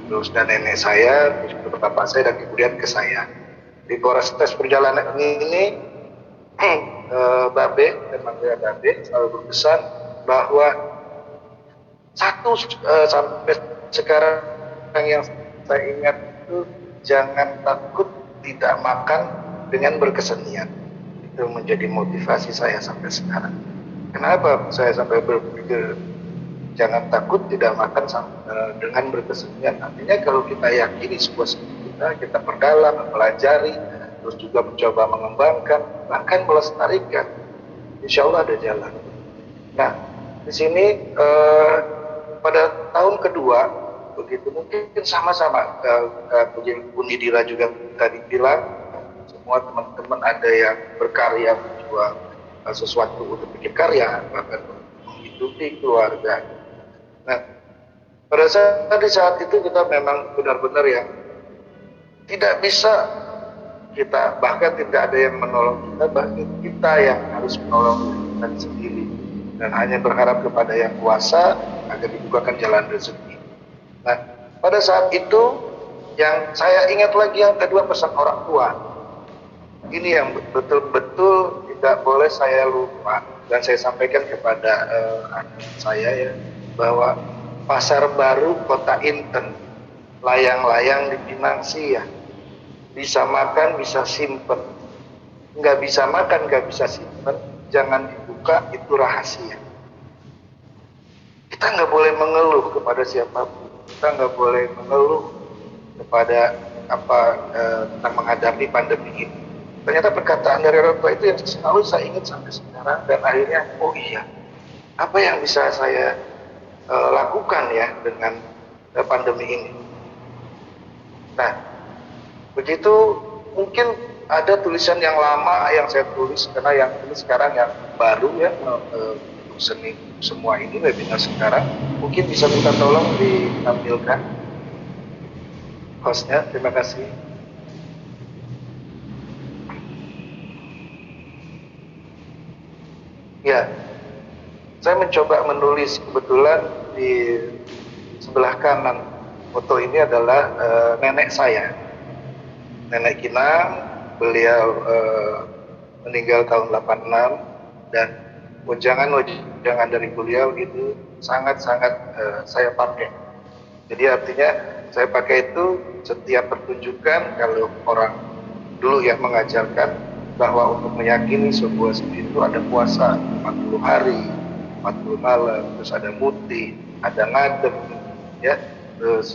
[SPEAKER 3] terus dan nenek saya, terus ke bapak saya, dan kemudian ke saya. Di proses perjalanan ini, Babe dan Manggil Babe selalu berpesan bahwa sampai sekarang yang saya ingat itu, jangan takut tidak makan dengan berkesenian. Itu menjadi motivasi saya sampai sekarang. Kenapa saya sampai berpikir jangan takut tidak makan dengan berkesenian? Artinya kalau kita yakini sebuah seni kita perdalam, mempelajari, terus juga mencoba mengembangkan, bahkan melestarikan, insya Allah ada jalan. Nah, di sini pada tahun kedua begitu mungkin sama-sama Unidira juga tadi bilang, semua teman-teman ada yang berkarya menjual sesuatu untuk bikin karya, bahkan menghidupi keluarga. Nah, pada saat itu kita memang benar-benar yang tidak bisa kita, bahkan tidak ada yang menolong kita, bahkan kita yang harus menolong kita sendiri, dan hanya berharap kepada yang kuasa agar dibukakan jalan rezeki. Nah, pada saat itu yang saya ingat lagi yang kedua, pesan orang tua. ini yang betul-betul tidak boleh saya lupa dan saya sampaikan kepada anak saya ya, bahwa Pasar Baru Kota Inten, layang-layang di Pinangsi ya, bisa makan bisa simpen, nggak bisa makan nggak bisa simpen, jangan dibuka, itu rahasia. Kita nggak boleh mengeluh kepada siapapun, kita nggak boleh mengeluh kepada tentang menghadapi pandemi ini. Ternyata perkataan dari orang tua itu yang selalu saya ingat sampai sekarang, dan akhirnya oh iya, apa yang bisa saya lakukan ya dengan pandemi ini. Nah, begitu mungkin ada tulisan yang lama yang saya tulis, karena yang ini sekarang yang baru ya, seni semua ini webinar sekarang, mungkin bisa minta tolong ditampilkan hostnya. Terima kasih. Ya, saya mencoba menulis, kebetulan di sebelah kanan foto ini adalah nenek saya, Nenek Kinang. Beliau meninggal tahun 86, dan wejangan dari beliau itu sangat-sangat saya pakai. Jadi artinya saya pakai itu setiap pertunjukan, kalau orang dulu yang mengajarkan bahwa untuk meyakini sebuah studi itu ada puasa 40 hari, 40 malam, terus ada muti, ada ngadem, ya, terus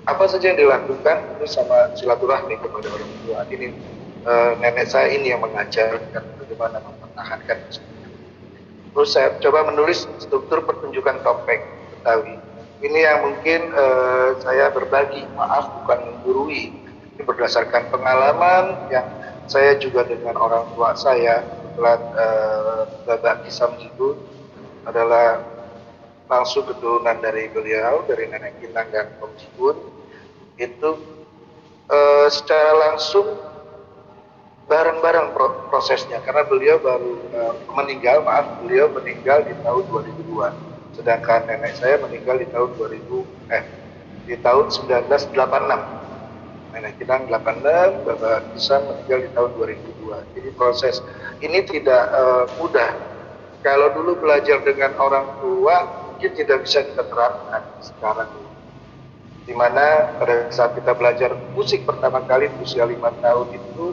[SPEAKER 3] apa saja yang dilakukan itu sama silaturahmi kepada orang tua. Ini nenek saya ini yang mengajarkan bagaimana mempertahankan itu. Terus saya coba menulis struktur pertunjukan topeng Betawi. Ini yang mungkin saya berbagi, maaf bukan menggurui. Ini berdasarkan pengalaman yang saya juga dengan orang tua saya, kebetulan Bapak Kisam itu adalah langsung keturunan dari beliau, dari Nenek Kinang dan Om Jibun. Itu secara langsung bareng-bareng prosesnya, karena beliau baru beliau meninggal di tahun 2002, sedangkan nenek saya meninggal di tahun 1986. Nenek Kinang 86, Bapak Kisam meninggal di tahun 2002. Jadi proses ini tidak mudah. Kalau dulu belajar dengan orang tua mungkin tidak bisa kita terapkan sekarang, dimana pada saat kita belajar musik pertama kali usia 5 tahun itu,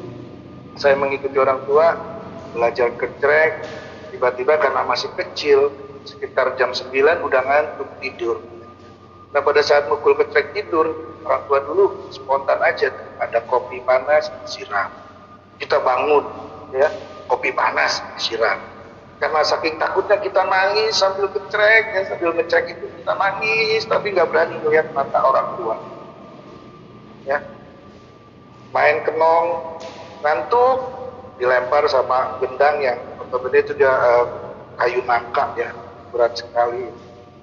[SPEAKER 3] saya mengikuti orang tua belajar kecrek, tiba-tiba karena masih kecil, sekitar jam 9 udah ngantuk tidur. Nah pada saat mukul kecrek tidur, orang tua dulu spontan aja, ada kopi panas disiram, kita bangun ya, kopi panas disiram. Karena saking takutnya kita nangis sambil kecrek ya, sambil ngecek itu kita nangis, tapi nggak berani melihat mata orang tua ya. Main kenong, ngantuk, dilempar sama gendang yang notabene itu dia kayu nangka ya, berat sekali.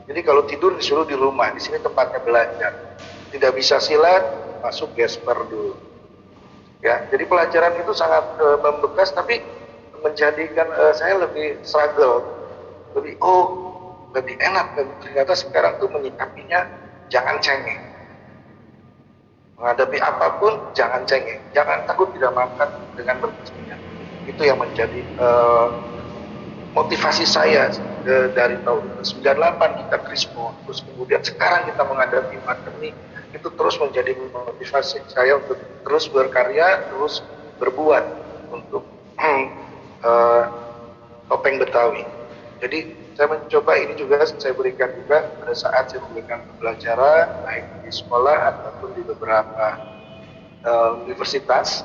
[SPEAKER 3] Jadi kalau tidur disuruh di rumah, di sini tempatnya belajar. Tidak bisa silat, masuk gesper dulu. Ya, jadi pelajaran itu sangat membekas, tapi menjadikan saya lebih struggle, lebih enak. Dan ternyata sekarang tuh menyikapinya jangan cengeng. Menghadapi apapun jangan cengeng, jangan takut tidak makan dengan berkesenian. Itu yang menjadi motivasi saya dari tahun 98 kita Krismon, terus kemudian sekarang kita menghadapi pandemi, itu terus menjadi motivasi saya untuk terus berkarya, terus berbuat untuk topeng Betawi. Jadi saya mencoba ini juga saya berikan juga pada saat saya memberikan pembelajaran baik di sekolah ataupun di beberapa universitas.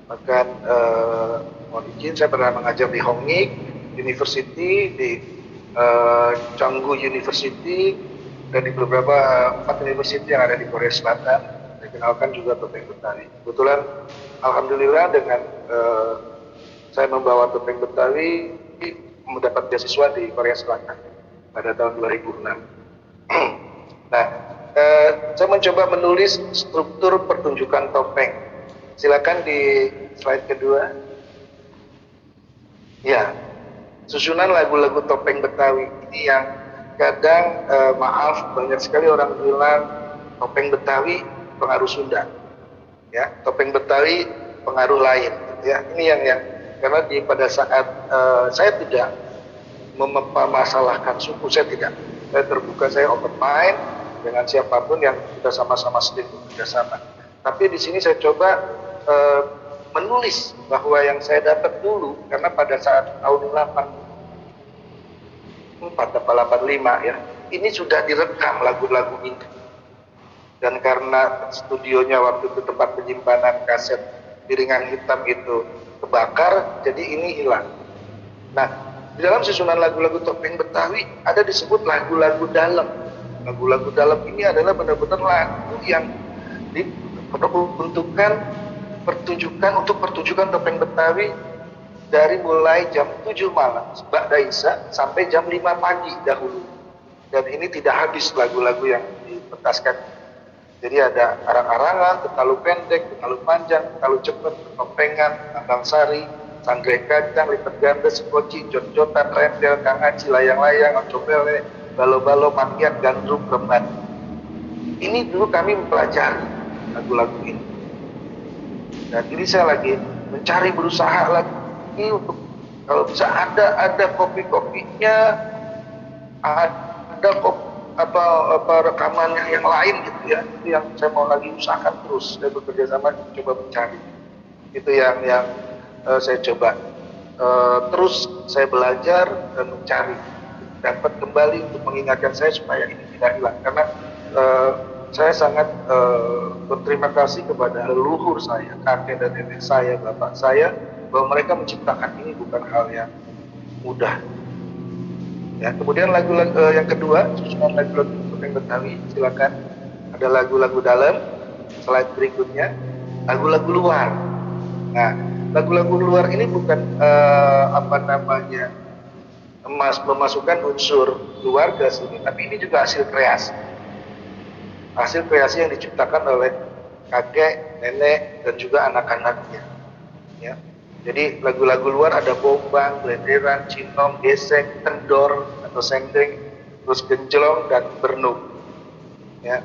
[SPEAKER 3] Bahkan mohon izin, saya pernah mengajar di Hongik University, di Canggu University, dan di beberapa 4 university yang ada di Korea Selatan. Saya kenalkan juga topeng Betawi. Kebetulan alhamdulillah dengan saya membawa topeng Betawi mendapat beasiswa di Korea Selatan pada tahun 2006. Nah, saya mencoba menulis struktur pertunjukan topeng. Silakan di slide kedua. Ya, susunan lagu-lagu topeng Betawi ini yang kadang maaf banyak sekali orang bilang topeng Betawi pengaruh Sunda, ya, topeng Betawi pengaruh lain. ya. Ini yang karena pada saat saya tidak mempermasalahkan suku, saya tidak. Saya terbuka, saya open mind dengan siapapun yang kita sama-sama sedang bekerja sama. Tapi di sini saya coba menulis bahwa yang saya dapat dulu, karena pada saat tahun 84 atau 85 ya, ini sudah direkam lagu-lagu ini. Dan karena studionya waktu itu tempat penyimpanan kaset piringan hitam itu kebakar, jadi ini hilang. Nah, di dalam susunan lagu-lagu topeng Betawi ada disebut lagu-lagu dalam. Lagu-lagu dalam ini adalah benar-benar lagu yang diperuntukkan untuk pertunjukan topeng Betawi dari mulai jam 7 malam ba'da Isya sampai jam 5 pagi dahulu. Dan ini tidak habis lagu-lagu yang dipentaskan. Jadi ada arang-arangan, tetalu pendek, tetalu panjang, tetalu cepat, topengan, ambang sari, sanggrek kacang, lipat ganda, sekoci, jot-jotan, rendel, kangaci, layang-layang, ocobele, balo-balo, makiat, gandrung, rembat. Ini dulu kami mempelajari lagu-lagu ini. Dan ini saya lagi mencari, berusaha lagi untuk kalau bisa ada kopi-kopinya, ada rekaman yang lain gitu ya. Itu yang saya mau lagi usahakan terus. Saya bekerja sama coba mencari. Itu yang saya coba terus saya belajar dan mencari, dapat kembali untuk mengingatkan saya supaya ini tidak hilang. Karena saya sangat berterima kasih kepada leluhur saya, kakek dan nenek saya, bapak saya, bahwa mereka menciptakan ini bukan hal yang mudah. Ya, kemudian lagu-lagu yang kedua, susunan lagu-lagu topeng Betawi, silakan. Ada lagu-lagu dalam, slide berikutnya, lagu-lagu luar. Nah, lagu-lagu luar ini bukan memasukkan unsur keluarga sini, tapi ini juga hasil kreasi. Hasil kreasi yang diciptakan oleh kakek, nenek, dan juga anak-anaknya. Ya. Jadi lagu-lagu luar ada bombang, belenderan, cinom, gesek, kendor atau sengdeng, terus genjlong dan bernuk. Ya.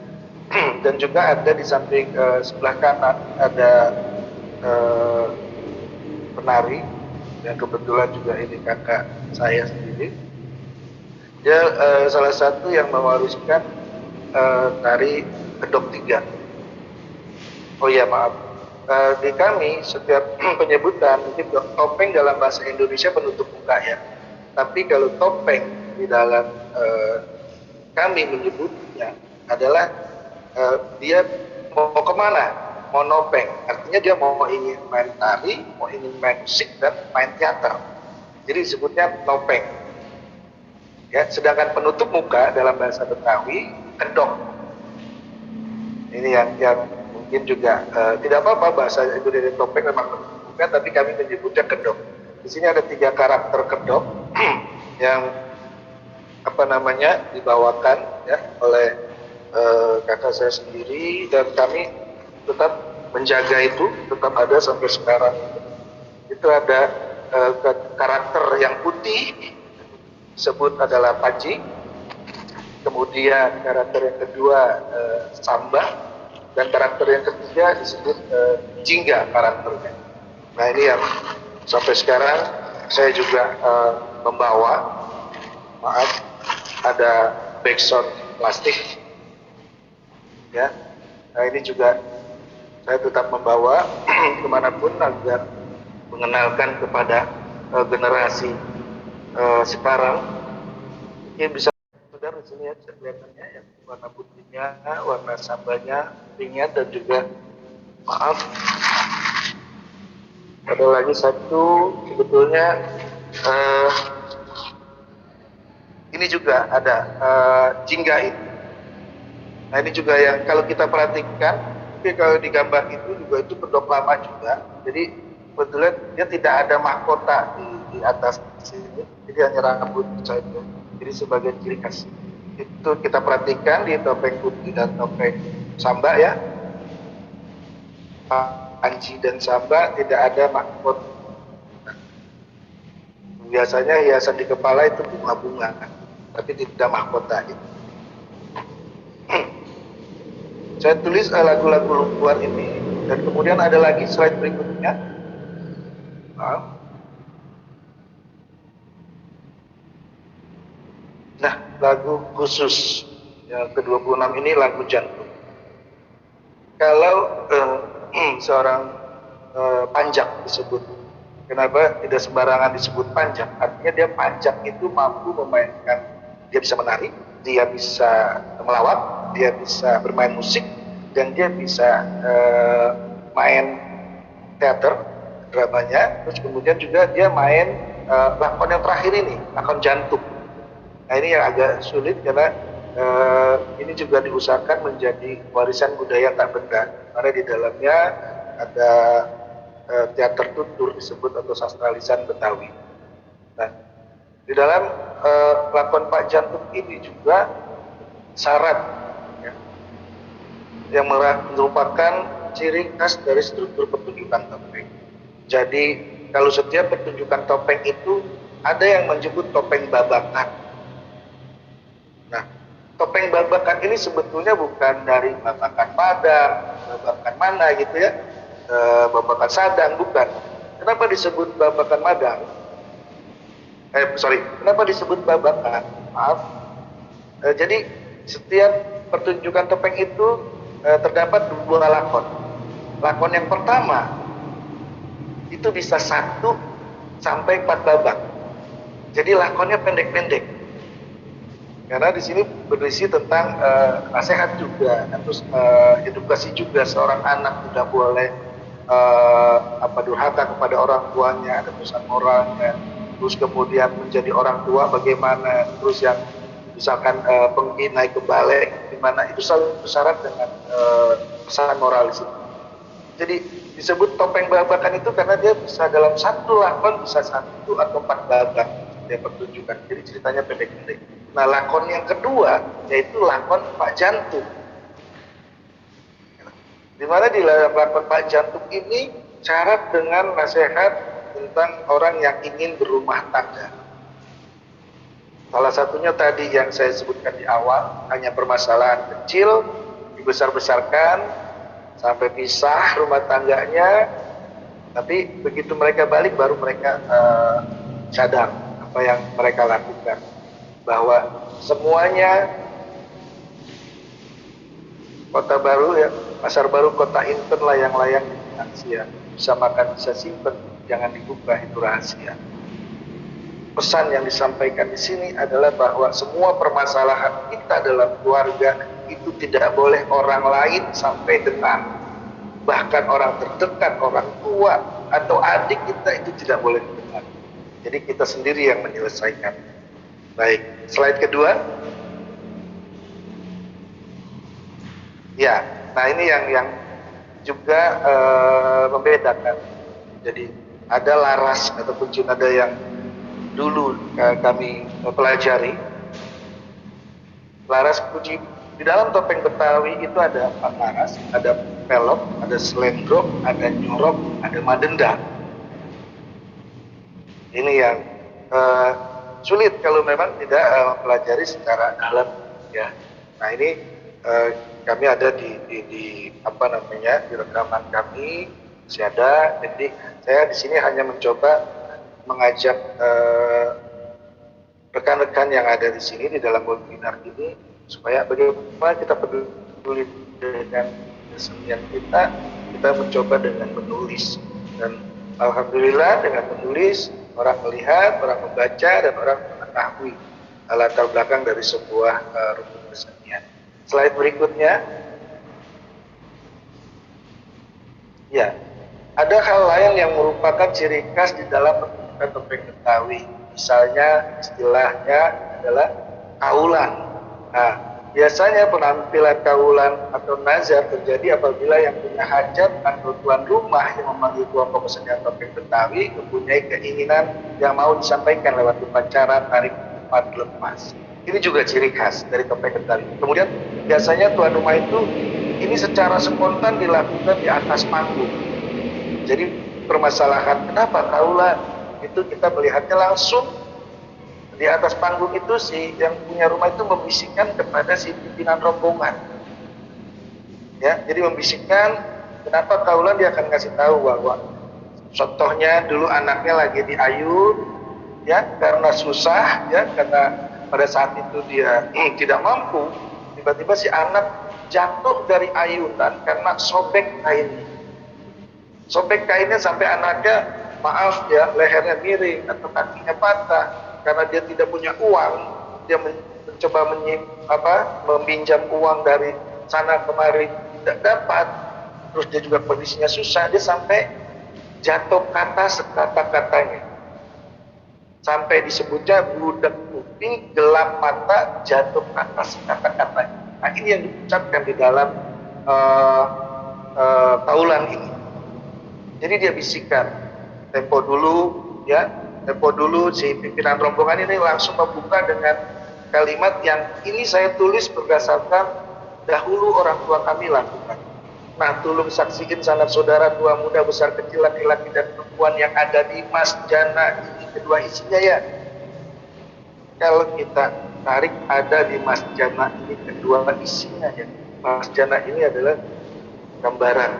[SPEAKER 3] Dan juga ada di samping sebelah kanan ada penari yang kebetulan juga ini kakak saya sendiri. Dia salah satu yang mewariskan tari kedok 3. Oh iya, maaf. Di kami setiap penyebutan mungkin topeng dalam bahasa Indonesia penutup muka ya. Tapi kalau topeng di dalam kami menyebutnya adalah dia mau kemana? Mau nopeng. Artinya dia mau ingin main tari, mau ingin main musik dan main teater. Jadi disebutnya topeng. Ya, sedangkan penutup muka dalam bahasa Betawi kedok. Ini yang mungkin juga tidak apa-apa bahasa Indonesia topeng memang bukan, tapi kami menyebutnya kedok. Di sini ada 3 karakter kedok yang dibawakan ya oleh kakak saya sendiri, dan kami tetap menjaga itu, tetap ada sampai sekarang. Itu ada karakter yang putih disebut adalah Panji. Kemudian karakter yang kedua Samba, dan karakter yang ketiga disebut Jingga karakternya. Nah, ini yang sampai sekarang saya juga membawa. Maaf, ada backsound plastik. Ya, nah ini juga saya tetap membawa kemanapun agar mengenalkan kepada generasi sekarang. Ini bisa saudara di sini ya, bisa kelihatannya yang warna putihnya, warna sambanya, pinknya, dan juga maaf ada lagi satu sebetulnya ini juga ada jingga ini. Nah, ini juga yang kalau kita perhatikan, kalau di gambar itu juga itu kedok lama juga. Jadi kebetulan dia tidak ada mahkota di atas sini, jadi hanya rambut saja. Jadi sebagai ciri khas itu kita perhatikan di topeng putih dan topeng Samba ya, Panji dan Samba tidak ada mahkota. Biasanya hiasan di kepala itu bunga-bunga, tapi tidak mahkota gitu. Saya tulis lagu-lagu luar ini, dan kemudian ada lagi slide berikutnya. Maaf. Nah, lagu khusus yang ke-26 ini lagu jantung. Kalau seorang panjak disebut, kenapa tidak sembarangan disebut panjak? Artinya dia panjak itu mampu memainkan, dia bisa menari, dia bisa melawak, dia bisa bermain musik, dan dia bisa main teater, dramanya, terus kemudian juga dia main lakon yang terakhir ini, lakon jantung. Nah ini yang agak sulit karena ini juga diusahakan menjadi warisan budaya tak benda, karena di dalamnya ada teater tutur disebut atau sastra lisan Betawi. Nah, di dalam lakon Pak Jantung ini juga syarat ya, yang merupakan ciri khas dari struktur pertunjukan topeng. Jadi kalau setiap pertunjukan topeng itu ada yang menyebut topeng babakan. Nah, topeng babakan ini sebetulnya bukan dari babakan Padang, babakan mana gitu ya, babakan Sadang, bukan. Kenapa disebut babakan Madang? Kenapa disebut babakan? Maaf. Jadi setiap pertunjukan topeng itu terdapat dua lakon. Lakon yang pertama itu bisa 1 sampai 4 babak. Jadi lakonnya pendek-pendek. Karena di sini berisi tentang nasihat juga, terus edukasi juga, seorang anak tidak boleh durhaka kepada orang tuanya, ada pesan moralnya, terus kemudian menjadi orang tua bagaimana, terus yang misalkan pergi naik ke balai gimana, itu selalu bersyarat dengan pesan moral itu. Jadi disebut topeng babakan itu karena dia bisa dalam satu lakon bisa 1 atau 4 babak dia pertunjukan, jadi ceritanya pendek-pendek. Nah, lakon yang kedua yaitu lakon Pak Jantung. Di mana di lakon Pak Jantung ini syarat dengan nasihat tentang orang yang ingin berumah tangga. Salah satunya tadi yang saya sebutkan di awal, hanya permasalahan kecil dibesar-besarkan sampai pisah rumah tangganya, tapi begitu mereka balik baru mereka sadar apa yang mereka lakukan, bahwa semuanya kota baru ya, pasar baru kota Inten, layang-layang di Asia, bisa makan bisa simpen, jangan dibuka, itu rahasia. Pesan yang disampaikan di sini adalah bahwa semua permasalahan kita dalam keluarga itu tidak boleh orang lain sampai dengar, bahkan orang terdekat, orang tua atau adik kita itu tidak boleh dengar. Jadi kita sendiri yang menyelesaikan. Baik, slide kedua. Ya, nah ini yang juga membedakan. Jadi ada laras ataupun nada yang dulu kami pelajari. Laras puji di dalam topeng Betawi itu ada 4 laras, ada pelok, ada selendrok, ada nyorok, ada madenda. Ini yang sulit kalau memang tidak mempelajari secara dalam ya. Nah ini kami ada di rekaman kami masih ada. Jadi saya di sini hanya mencoba mengajak rekan-rekan yang ada di sini di dalam webinar ini supaya bagaimana kita peduli dengan kesenian kita mencoba dengan menulis, dan alhamdulillah dengan menulis orang melihat, orang membaca, dan orang mengetahui latar belakang dari sebuah rukun kesenian. Slide berikutnya. Ya, ada hal lain yang merupakan ciri khas di dalam pertunjukan topeng Betawi. Misalnya istilahnya adalah kaulan. Nah, biasanya penampilan kaulan atau nazar terjadi apabila yang punya hajat atau tuan rumah yang memanggil kelompok kesenian topeng Betawi mempunyai keinginan yang mau disampaikan lewat upacara tarik empat lepas. Ini juga ciri khas dari topeng Betawi. Kemudian biasanya tuan rumah itu ini secara spontan dilakukan di atas panggung. Jadi permasalahan kenapa kaulan itu kita melihatnya langsung di atas panggung itu, si yang punya rumah itu membisikkan kepada si pimpinan rombongan. Ya, jadi membisikkan kenapa kaulan, dia akan kasih tahu bahwa Contohnya dulu anaknya lagi diayun, ya karena susah, ya karena pada saat itu dia tidak mampu, tiba-tiba si anak jatuh dari ayunan karena sobek kainnya. Sobek kainnya sampai anaknya, maaf ya, lehernya miring atau kakinya patah karena dia tidak punya uang. Dia mencoba meminjam uang dari sana kemari, tidak dapat. Terus dia juga kondisinya susah, dia sampai jatuh kata sekata-katanya. Sampai disebutnya budak kuping, gelap mata, jatuh kata sekata-katanya. Nah, ini yang diucapkan di dalam taulan ini. Jadi dia bisikan, tempo dulu, ya, tempo dulu. Si pimpinan rombongan ini langsung membuka dengan kalimat yang ini saya tulis berdasarkan dahulu orang tua kami lakukan. Nah, tolong saksikan sanak saudara tua muda besar kecil laki-laki dan perempuan yang ada di masjana ini kedua isinya ya. Kalau kita tarik ada di masjana ini kedua isinya ya. Masjana ini adalah gambaran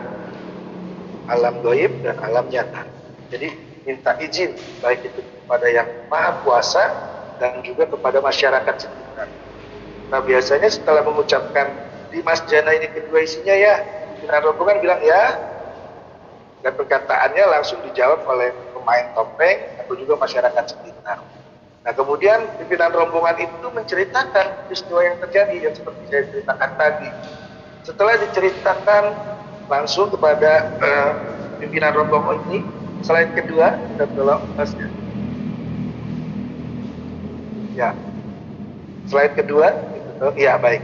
[SPEAKER 3] alam gaib dan alam nyata. Jadi minta izin baik itu kepada yang maha kuasa dan juga kepada masyarakat sekitar. Nah, biasanya setelah mengucapkan di masjana ini kedua isinya ya, pimpinan rombongan bilang ya, dan perkataannya langsung dijawab oleh pemain topeng atau juga masyarakat sekitar. Nah, kemudian pimpinan rombongan itu menceritakan peristiwa yang terjadi yang seperti saya ceritakan tadi. Setelah diceritakan langsung kepada pimpinan rombongan ini, slide kedua kita tolong masnya. Ya, slide kedua, ya baik.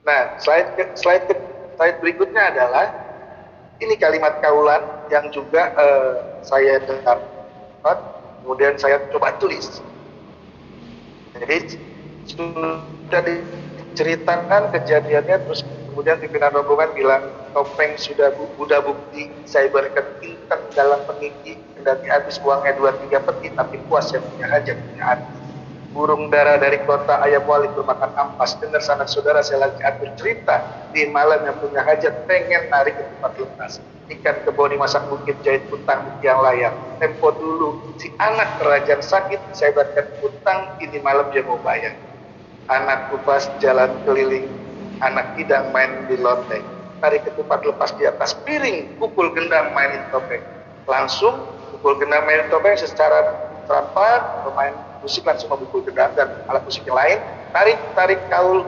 [SPEAKER 3] Nah, slide berikutnya adalah ini kalimat kaulan yang juga saya dapat, kemudian saya coba tulis. Jadi sudah diceritakan kejadiannya, terus kemudian pimpinan rombongan bilang topeng sudah bukti saya berikan inten dalam peninggi, kendati habis uangnya 2-3 peti tapi puas yang punya hajat punya hati. Burung dara dari kota ayam wali bermakan ampas, dengar sanak saudara saya lagi atur cerita di malam yang punya hajat pengen narik ke tempat lepas. Ikan keboni masak bukit jahit utang yang layak. Tempo dulu si anak kerajaan sakit saya buatkan utang ini malam dia mau bayar. Anak kupas jalan keliling, anak tidak main di loteng. Tarik ketupat lepas di atas piring, pukul gendang mainin topeng. Langsung pukul gendang mainin topeng secara rapat, pemain musik langsung memukul gendang dan alat musik yang lain. Tarik kaul.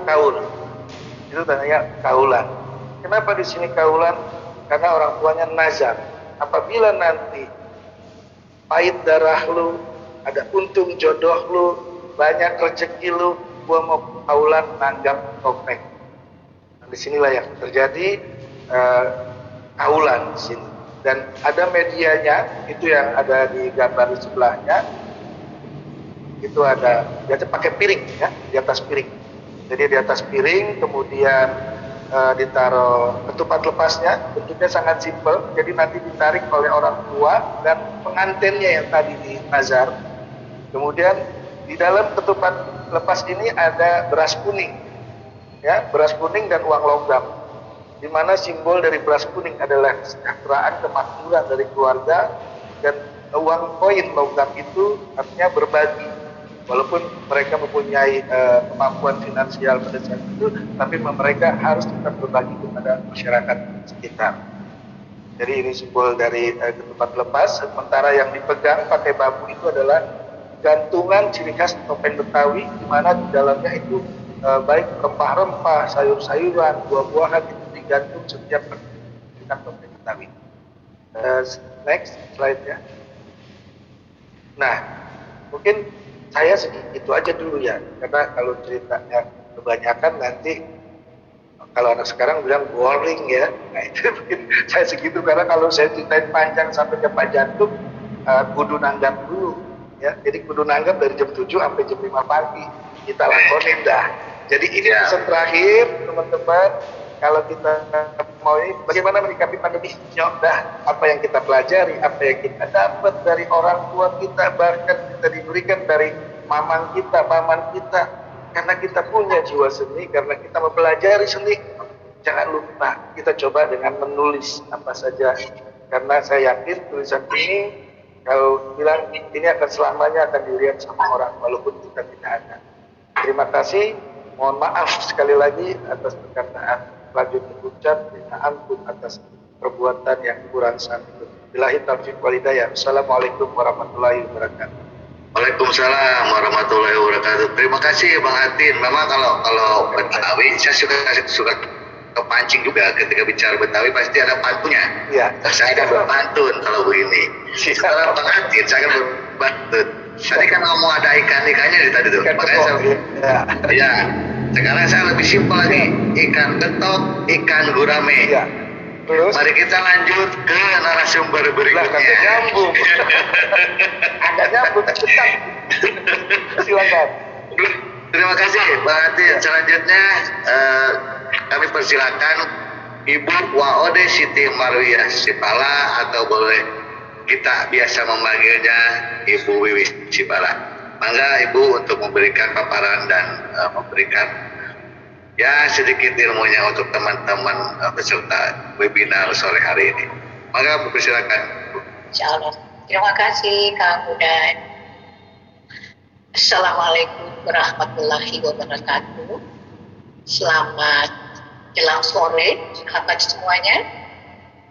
[SPEAKER 3] Itu tandanya kaulan. Kenapa di sini kaulan? Karena orang tuanya nazar. Apabila nanti pahit darah lu, ada untung jodoh lu, banyak rezeki lu, gua mau kaulan nanggap topeng. Nah, disinilah yang terjadi kaulan di sini. Dan ada medianya, itu yang ada di gambar di sebelahnya. Itu ada, dia pakai piring ya, di atas piring. Jadi di atas piring, kemudian ditaruh ketupat lepasnya, bentuknya sangat simpel. Jadi nanti ditarik oleh orang tua dan pengantinnya yang tadi di nazar. Kemudian di dalam ketupat lepas ini ada beras kuning, ya, beras kuning dan uang logam. Di mana simbol dari beras kuning adalah kesejahteraan, kemakmuran dari keluarga, dan uang koin logam itu artinya berbagi. Walaupun mereka mempunyai kemampuan finansial pada saat itu, tapi mereka harus tetap berbagi kepada masyarakat sekitar. Jadi ini simbol dari ketupat lepas. Sementara yang dipegang pakai bambu itu adalah gantungan ciri khas topeng Betawi, di mana di dalamnya itu baik rempah-rempah, sayur-sayuran, buah-buahan itu digantung setiap pertunjukan topeng Betawi. Next slide-nya. Nah, mungkin saya segitu aja dulu ya, karena kalau ceritanya kebanyakan nanti kalau anak sekarang bilang boring ya. Nah itu mungkin saya segitu, karena kalau saya ceritain panjang sampai ke Pak Jantung, kudu nanggap dulu ya. Jadi kudu nanggap dari jam 7 sampai jam 5 pagi kita lakonin dah. Jadi ini pesan terakhir teman-teman, kalau kita mau ini bagaimana menyikapi pandemi, dah apa yang kita pelajari, apa yang kita dapat dari orang tua kita, bahkan kita diberikan dari mamang kita, paman kita, karena kita punya jiwa seni, karena kita mempelajari seni. Jangan lupa kita coba dengan menulis apa saja, karena saya yakin tulisan ini kalau bilang ini akan selamanya akan dilihat sama orang walaupun kita tidak ada. Terima kasih, mohon maaf sekali lagi atas perkataan lanjut ucap, minta ampun atas perbuatan yang kurang santun. Billahi taufiq wal hidayah. Assalamualaikum warahmatullahi wabarakatuh.
[SPEAKER 1] Waalaikumsalam warahmatullahi wabarakatuh. Terima kasih Bang Atin. Memang kalau Betawi saya suka kepancing juga ketika bicara Betawi pasti ada pantunnya.
[SPEAKER 3] Iya.
[SPEAKER 1] Saya akan berpantun kalau begini. Setelah Bang Atin saya akan berpantun. Tadi kan ngomong ada ikan-ikannya di tadi tuh. Makanya saya ya. Sekarang saya lebih simpel lagi. Ikan betok, ikan gurame.
[SPEAKER 3] Iya. Terus?
[SPEAKER 1] Mari kita lanjut ke narasumber berikutnya.
[SPEAKER 3] Kata nyambung. Ada nyambung, cepat. Silakan.
[SPEAKER 1] Terima kasih Bang Atin. Selanjutnya kami persilakan Ibu Waode Siti Marwiyah Sipala, atau boleh kita biasa memanggilnya Ibu Wiwi Sipala. Mangga Ibu untuk memberikan paparan dan memberikan ya sedikit ilmunya untuk teman-teman peserta webinar sore hari ini. Maka persilakan.
[SPEAKER 4] Insyaallah. Terima kasih Kang Hudan. Assalamualaikum warahmatullahi wabarakatuh. Selamat jelang sore sahabat semuanya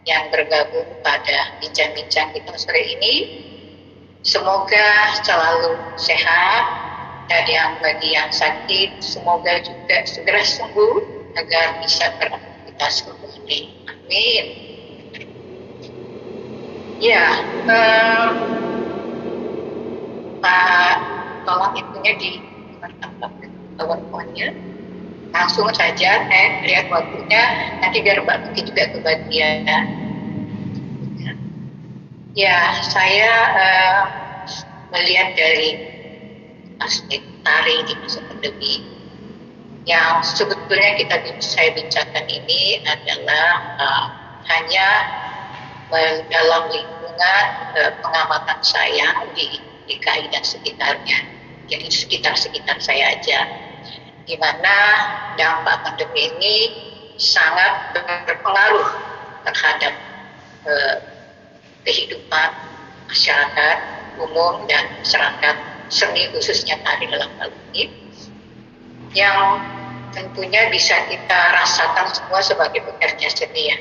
[SPEAKER 4] yang bergabung pada bincang-bincang kita sore ini. Semoga selalu sehat, dan yang bagi yang sakit semoga juga segera sembuh agar bisa beraktivitas kembali. Amin. Ya, Pak, tolong itunya di PowerPoint-nya. Langsung saja lihat waktunya, nanti biar Mbak Vicky juga kebagian. Ya, saya melihat dari aspek tari di masa pandemi yang sebetulnya saya bincangkan ini adalah hanya dalam lingkungan pengamatan saya di DKI dan sekitarnya, jadi sekitar saya aja, di mana dampak pandemi ini sangat berpengaruh terhadap kehidupan masyarakat umum dan masyarakat seni, khususnya tari dalam hal ini, yang tentunya bisa kita rasakan semua sebagai pekerja seni ya.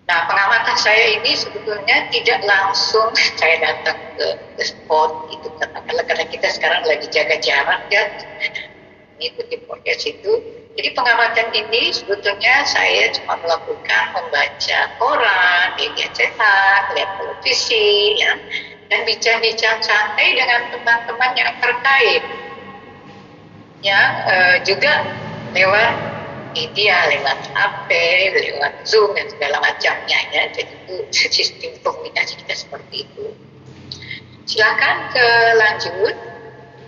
[SPEAKER 4] Nah, pengamatan saya ini sebetulnya tidak langsung saya datang ke spot itu, karena kita sekarang lagi jaga jarak ya, mengikuti podcast itu. Jadi pengamatan ini sebetulnya saya cuma melakukan membaca koran, media cetak, lihat televisi ya, dan bincang-bincang santai dengan teman-teman yang terkait, yang juga lewat media, lewat HP, lewat Zoom dan segala macamnya ya. Jadi itu sistem komunikasi kita seperti itu. Silakan lanjut.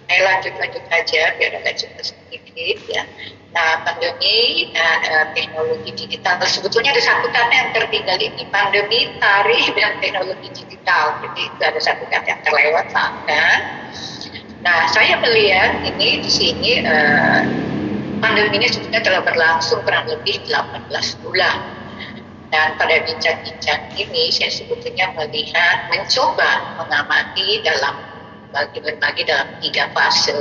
[SPEAKER 4] Saya lanjut aja biar agak cepat sedikit ya. Nah, pandemi dan teknologi digital, sebetulnya ada satu kata yang tertinggal ini, pandemi, tari, dan teknologi digital. Jadi itu ada satu kata yang terlewat, maafkan. Nah, saya melihat ini di sini pandemi ini sebetulnya telah berlangsung kurang lebih 18 bulan. Dan pada bincang-bincang ini saya sebetulnya melihat, mencoba mengamati dalam berbagi dalam 3 fase,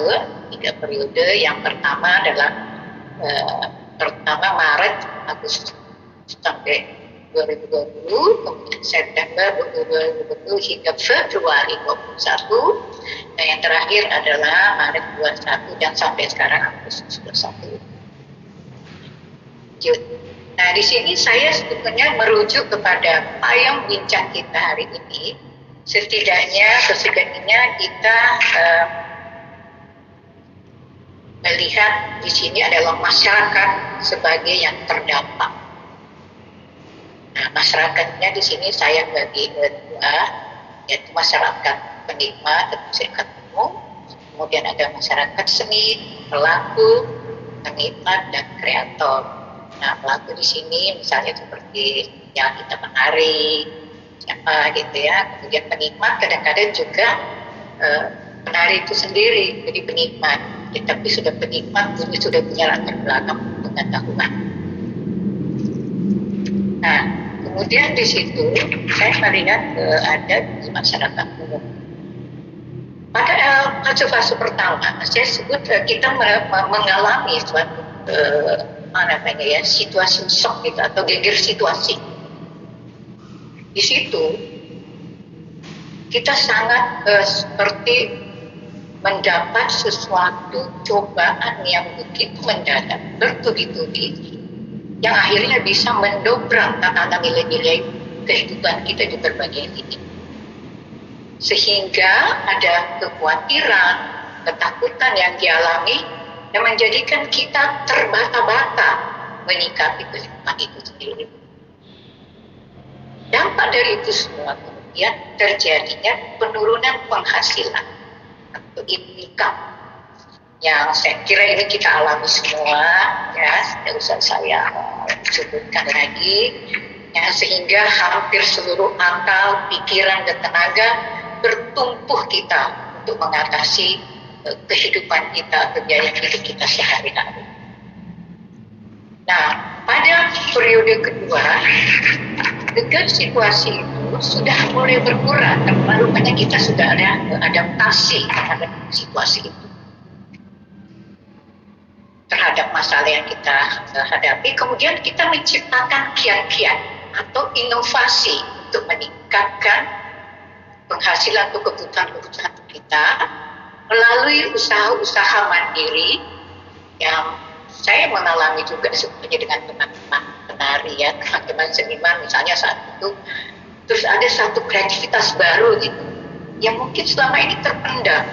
[SPEAKER 4] 3 periode. Yang pertama adalah pertama Maret, Agustus sampai 2020, kemudian September 2020 hingga Februari 2021, dan yang terakhir adalah Maret 2021 dan sampai sekarang Agustus 2021. Nah, di sini saya sebetulnya merujuk kepada payung bincang kita hari ini. Setidaknya kita melihat di sini adalah masyarakat sebagai yang terdampak. Nah, masyarakatnya di sini saya bagi dua, yaitu masyarakat penikmat atau masyarakat umum, kemudian ada masyarakat seni, pelaku, penikmat, dan kreator. Nah, pelaku di sini misalnya seperti yang kita menari, siapa gitu ya. Kemudian penikmat kadang-kadang juga penari itu sendiri, jadi penikmat. tetapi sudah penikmat, sudah punya latar belakang pengetahuan. Nah, kemudian di situ saya melihat ada di masyarakat umum. Pada fase-fase pertama, saya sebut kita mengalami suatu situasi shock gitu, atau geger situasi. Di situ kita sangat seperti mendapat sesuatu cobaan yang begitu mendadak, bertubi-tubi, yang akhirnya bisa mendobrak tatanan nilai-nilai kehidupan kita di berbagai titik. Sehingga ada kekhawatiran, ketakutan yang dialami yang menjadikan kita terbata-bata menyikapi kehidupan itu sendiri. Dampak dari itu semua kemudian terjadinya penurunan penghasilan atau income yang saya kira ini kita alami semua, ya, tidak usah saya sebutkan lagi, ya, sehingga hampir seluruh akal, pikiran dan tenaga bertumpuh kita untuk mengatasi kehidupan kita, biaya hidup kita sehari-hari. Nah, pada periode kedua, dengan situasi itu sudah mulai berkurang, lalu banyak kita sudah ada adaptasi terhadap situasi itu, terhadap masalah yang kita hadapi. Kemudian kita menciptakan kiat-kiat atau inovasi untuk meningkatkan penghasilan untuk kebutuhan kita melalui usaha-usaha mandiri yang saya mengalami juga sebenarnya dengan teman-teman penari, ya, teman-teman seniman misalnya saat itu. Terus ada satu kreativitas baru gitu yang mungkin selama ini terpendam.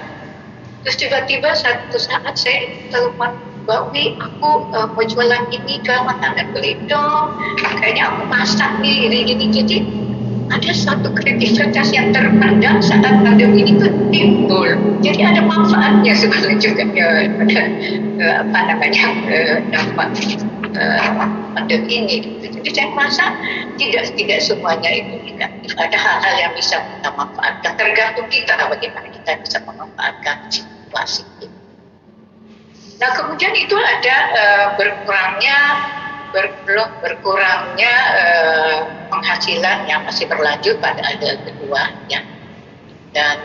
[SPEAKER 4] Terus tiba-tiba satu saat saya telepon, Mbak Wi, aku mau jualan ini ke makanan beli dong, kayaknya aku masak nih gini-gini. Jadi ada satu kreativitas yang terpendam saat pandemi ini tuh timbul. Jadi ada manfaatnya sebenarnya juga ya, dampak pandemi ini. Jadi saya merasa tidak semuanya itu negatif. Ada hal-hal yang bisa kita manfaatkan. Tergantung kita bagaimana kita bisa memanfaatkan situasi itu. Nah, kemudian itu ada berkurangnya penghasilan yang masih berlanjut pada ada kedua, ya. Dan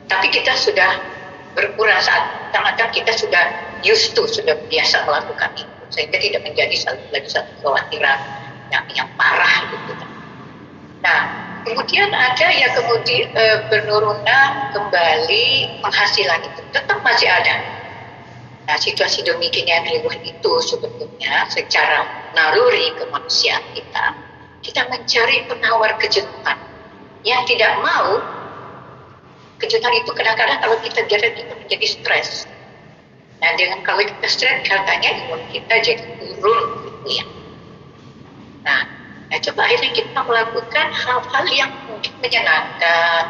[SPEAKER 4] tapi kita sudah berkurang saat kadang-kadang kita sudah used to, sudah biasa melakukan itu, sehingga tidak menjadi lagi satu kekhawatiran yang parah gitu. Nah, kemudian ada ya penurunan kembali penghasilan itu tetap masih ada. Nah, situasi demikian yang riuh itu sebetulnya secara naluri kemanusiaan kita mencari penawar kejenuhan yang tidak mau. Kejutan itu kadang-kadang kalau kita biarkan kita menjadi stres. Nah, dengan kalau kita stres katanya imun kita jadi turun gitu ya. Nah, coba akhirnya kita melakukan hal-hal yang mungkin menyenangkan.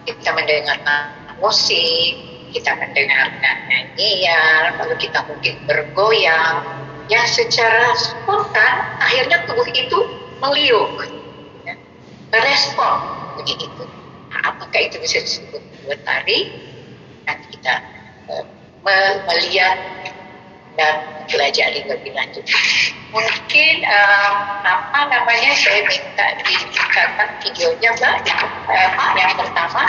[SPEAKER 4] Kita mendengarkan musik, kita mendengarkan nyanyian, lalu kita mungkin bergoyang, yang secara spontan akhirnya tubuh itu meliuk, ya, merespon begitu. Apakah itu bisa disebut buat tari? Nanti kita melihat dan pelajari lebih lanjut. Mungkin saya minta dibukakan videonya, Mbak. Yang pertama,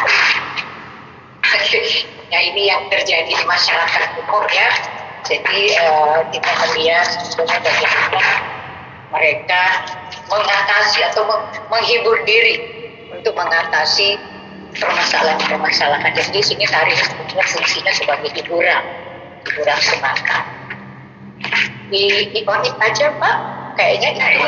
[SPEAKER 4] ya ini yang terjadi di masyarakat umum, ya. Jadi kita melihat sebenarnya bagaimana mereka mengatasi atau menghibur diri untuk mengatasi permasalahan. Jadi di sini tari sebetulnya fungsinya sebagai hiburan semata. Di ikonik aja, Pak, kayaknya itu.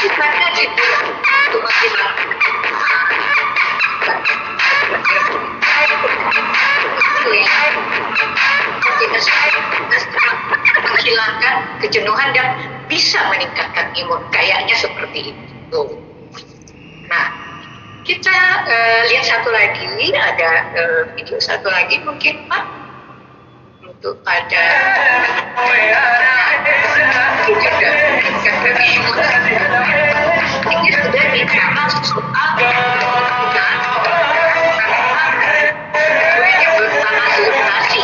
[SPEAKER 4] Sifatnya gitu untuk menghilangkan kejenuhan dan bisa meningkatkan imun, kayaknya seperti itu. Nah, kita lihat satu lagi, ada video satu lagi mungkin, Pak. untuk pada juga ini sudah bicara soal yang bersama selebrasi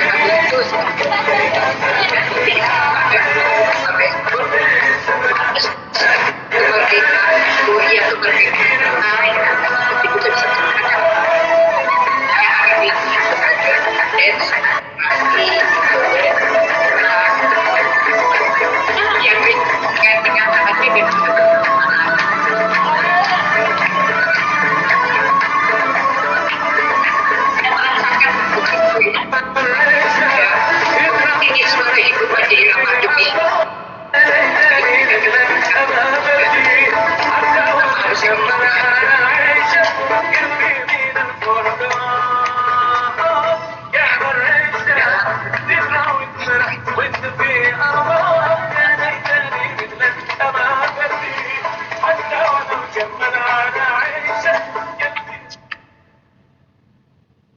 [SPEAKER 4] Agustus kemerdekaan Korea kemerdekaan itu bisa yang akan ini suara ibu pada irama demi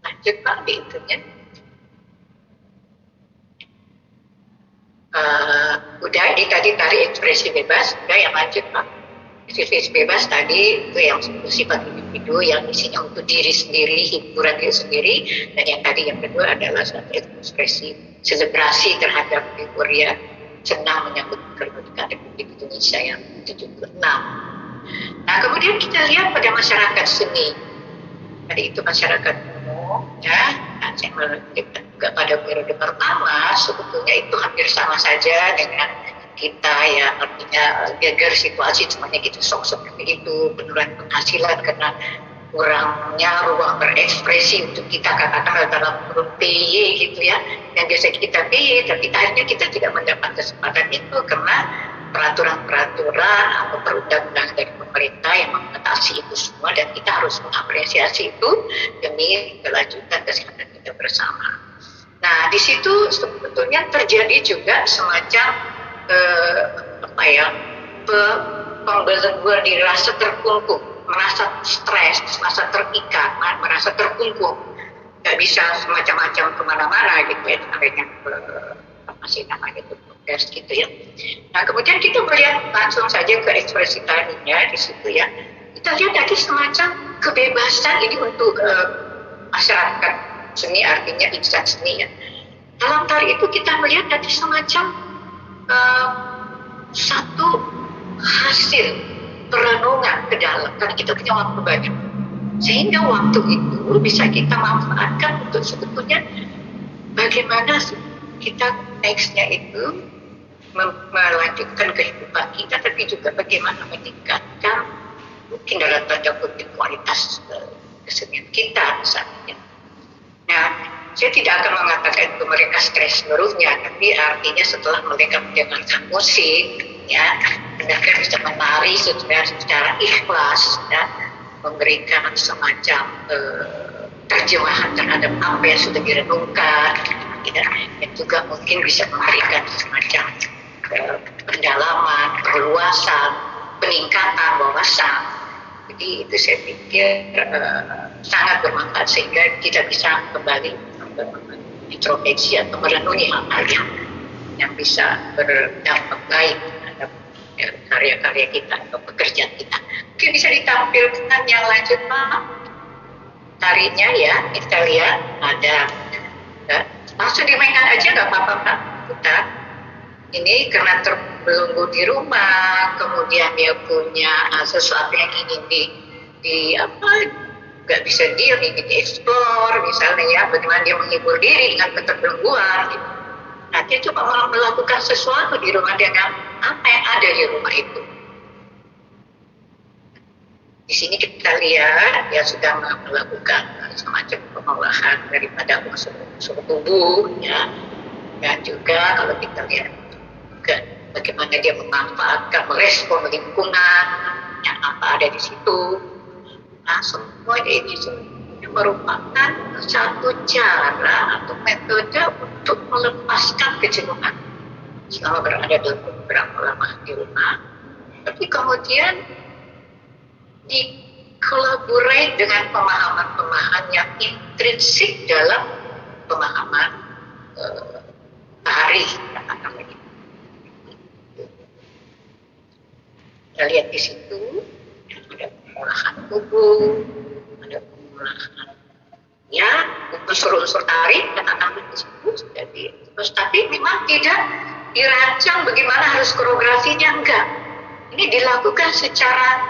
[SPEAKER 4] lanjut Pak di itunya. Udah tadi tarik ekspresi bebas, udah yang lanjut Pak. Ekspresi bebas tadi itu yang bersifat individu, yang isinya untuk diri sendiri, hiburan diri sendiri, dan yang tadi yang kedua adalah suatu ekspresi selebrasi terhadap euforia senang menyambut kemerdekaan Republik Indonesia yang 76. Nah kemudian kita lihat pada masyarakat seni, tadi itu masyarakat umum, ya, dan saya melihat juga pada periode pertama sebetulnya itu hampir sama saja dengan kita ya, artinya geger situasi semuanya gitu sok-sok begitu, penurunan penghasilan karena kurangnya ruang berekspresi untuk kita katakan dalam kurung PY gitu ya, yang biasa kita PY tapi akhirnya kita tidak mendapat kesempatan itu karena peraturan-peraturan atau perundang-undangan dari pemerintah yang membatasi itu semua, dan kita harus mengapresiasi itu demi kelanjutan kesehatan kita bersama. Nah di situ sebetulnya terjadi juga semacam pembelengguan diri, rasa terkungkung, merasa stres, merasa terikat, merasa terkungkung, nggak bisa semacam-macam kemana-mana gitu ya, akhirnya apa sih namanya itu proses gitu ya. Nah kemudian kita melihat langsung saja ke ekspresi tadinya di situ ya, kita lihat tadi semacam kebebasan ini untuk masyarakat seni, artinya insan seni ya. Dalam tari itu kita melihat tadi semacam satu hasil perenungan ke dalam, karena kita punya waktu banyak, sehingga waktu itu bisa kita manfaatkan untuk sebetulnya bagaimana kita nextnya itu melanjutkan kehidupan kita, tapi juga bagaimana meningkatkan mungkin dalam tanda kutip kualitas kesenian kita misalnya. Nah saya tidak akan mengatakan itu mereka stres seluruhnya, tapi artinya setelah mereka mendengarkan musik, ya, mereka bisa menari secara ikhlas, ya, memberikan semacam terjemahan terhadap apa yang sudah direnungkan, ya, dan juga mungkin bisa memberikan semacam pendalaman, perluasan, peningkatan wawasan. Jadi itu saya pikir sangat bermanfaat sehingga kita bisa kembali introspeksi atau merenungi hal-hal yang bisa berdampak baik terhadap karya-karya kita atau pekerjaan kita. Mungkin bisa ditampilkan yang lanjut Pak, tarinya ya, kita lihat ada langsung dimainkan aja nggak apa-apa Pak, kita ini karena terbelenggu di rumah, kemudian dia punya sesuatu yang ingin di nggak bisa diam, ingin dieksplor misalnya ya, bagaimana dia menghibur diri dengan keterbelengguan gitu. Nah dia coba melakukan sesuatu di rumah dengan apa yang ada di rumah itu. Di sini kita lihat dia sudah melakukan semacam pengolahan daripada unsur tubuh ya, dan juga kalau kita lihat juga bagaimana dia memanfaatkan, merespon lingkungan yang apa ada di situ. Nah semua ini merupakan satu cara atau metode untuk melepaskan kejenuhan selama berada dalam beberapa lama di rumah, tapi kemudian dikolaborasi dengan pemahaman-pemahaman yang intrinsik dalam pemahaman kita lihat di situ ada pengolahan tubuh, ada pengolahan ya unsur-unsur tarik dan tanaman di situ sudah terus, tapi memang tidak dirancang bagaimana harus koreografinya, enggak. Ini dilakukan secara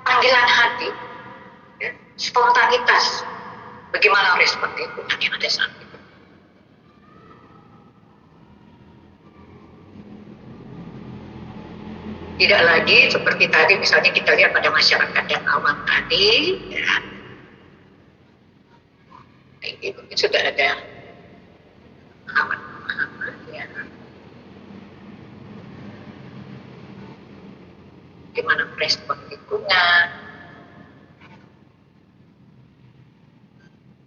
[SPEAKER 4] panggilan hati, ya, spontanitas. Bagaimana respon lingkungan yang ada saat itu. Tidak lagi seperti tadi, misalnya kita lihat pada masyarakat yang awam tadi, ya, ini mungkin sudah ada pemahaman, ya. Bagaimana merespon lingkungan.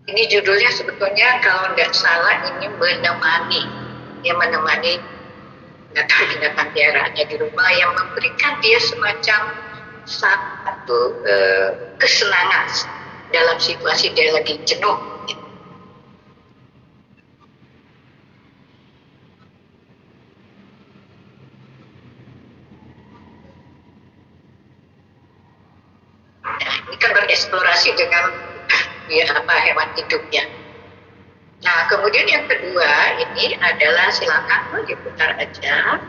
[SPEAKER 4] Ini judulnya sebetulnya kalau tidak salah ini menemani binatang peliharaannya di rumah, yang memberikan dia semacam satu kesenangan dalam situasi dia lagi jenuh. Nah, ini kan bereksplorasi dengan hewan hidupnya. Nah, kemudian yang kedua ini adalah, silakan diputar aja.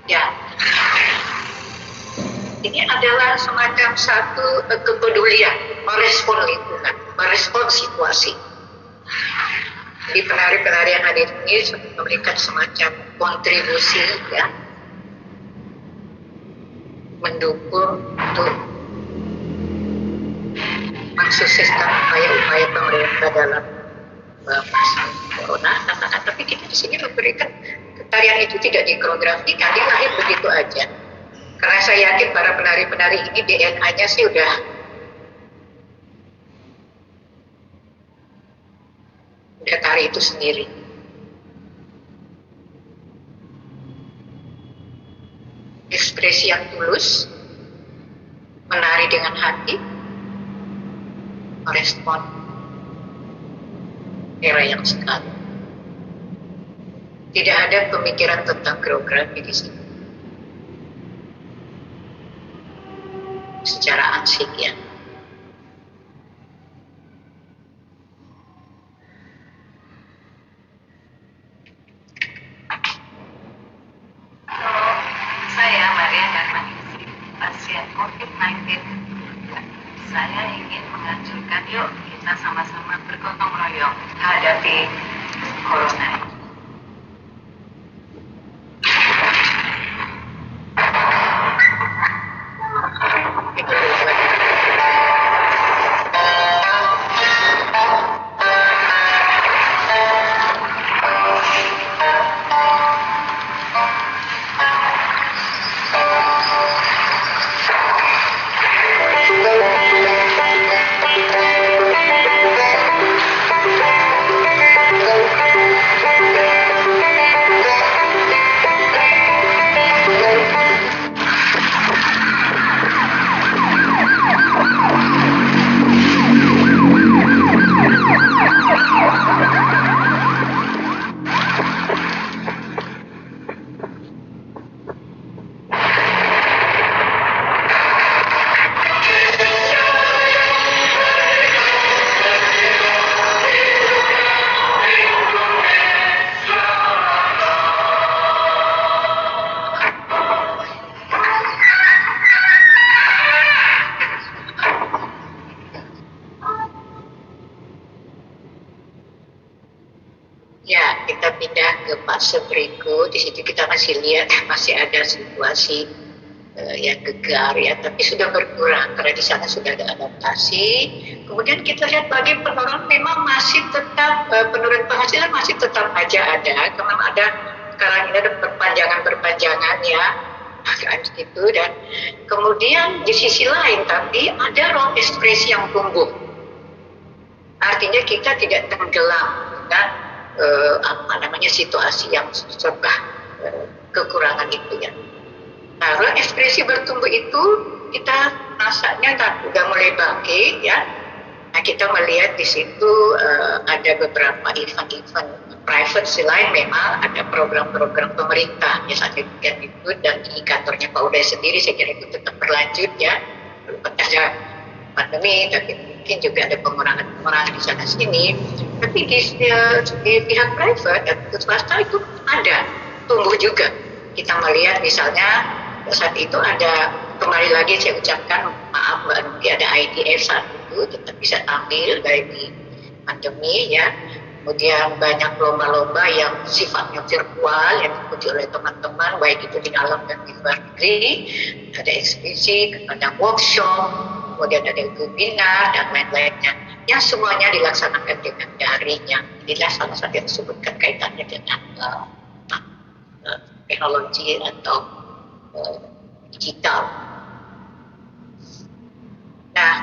[SPEAKER 4] Ya, ini adalah semacam satu kepedulian, merespon lingkungan, merespon situasi. Jadi penari-penari yang hadir ini memberikan semacam kontribusi, ya, mendukung untuk mensukseskan upaya-upaya pemerintah dalam masa corona. Tapi kita di sini memberikan tarian itu tidak dikoreografikan, dia lahir begitu aja. Karena saya yakin para penari-penari ini DNA-nya sih udah tari itu sendiri. Ekspresi yang tulus, menari dengan hati, merespon era yang sekarang. Tidak ada pemikiran tentang koreografi di sini. Secara ansik, ya.
[SPEAKER 5] Saya Maria Darmanisi, pasien COVID-19. Saya ingin menganjurkan, yuk kita sama-sama bergotong royong hadapi corona.
[SPEAKER 4] Kita pindah ke fase berikut. Di situ kita masih lihat masih ada situasi yang gegar, ya, tapi sudah berkurang karena di sana sudah ada adaptasi. Kemudian kita lihat bagi penurunan memang masih tetap penurunan penghasilan masih tetap aja ada, karena ada sekarang ini ada perpanjangan ya gitu. Dan kemudian di sisi lain tapi ada ruang ekspresi yang tumbuh. Artinya kita tidak tenggelam dengan situasi yang serba kekurangan itu, ya. Nah, ruang ekspresi bertumbuh itu kita rasanya udah mulai bangkit ya. Nah, kita melihat di situ ada beberapa event-event private selain memang ada program-program pemerintah misalnya itu, dan indikatornya Pak Uday sendiri saya kira itu tetap berlanjut ya. Walaupun ada pandemi tapi mungkin juga ada pengurangan di sana sini. Tapi di pihak private dan swasta itu ada tumbuh juga. Kita melihat misalnya saat itu ada, kembali lagi saya ucapkan maaf Mbak Nuki, ada IDF saat itu tetap bisa tampil dari pandemi ya. Kemudian banyak lomba-lomba yang sifatnya virtual yang diikuti oleh teman-teman baik itu di dalam dan di luar negeri. Ada eksibisi, ada workshop, kemudian ada webinar dan lain-lainnya. Yang semuanya dilaksanakan dengan daring, yang inilah salah satu yang disebutkan kaitannya dengan teknologi atau digital. Nah,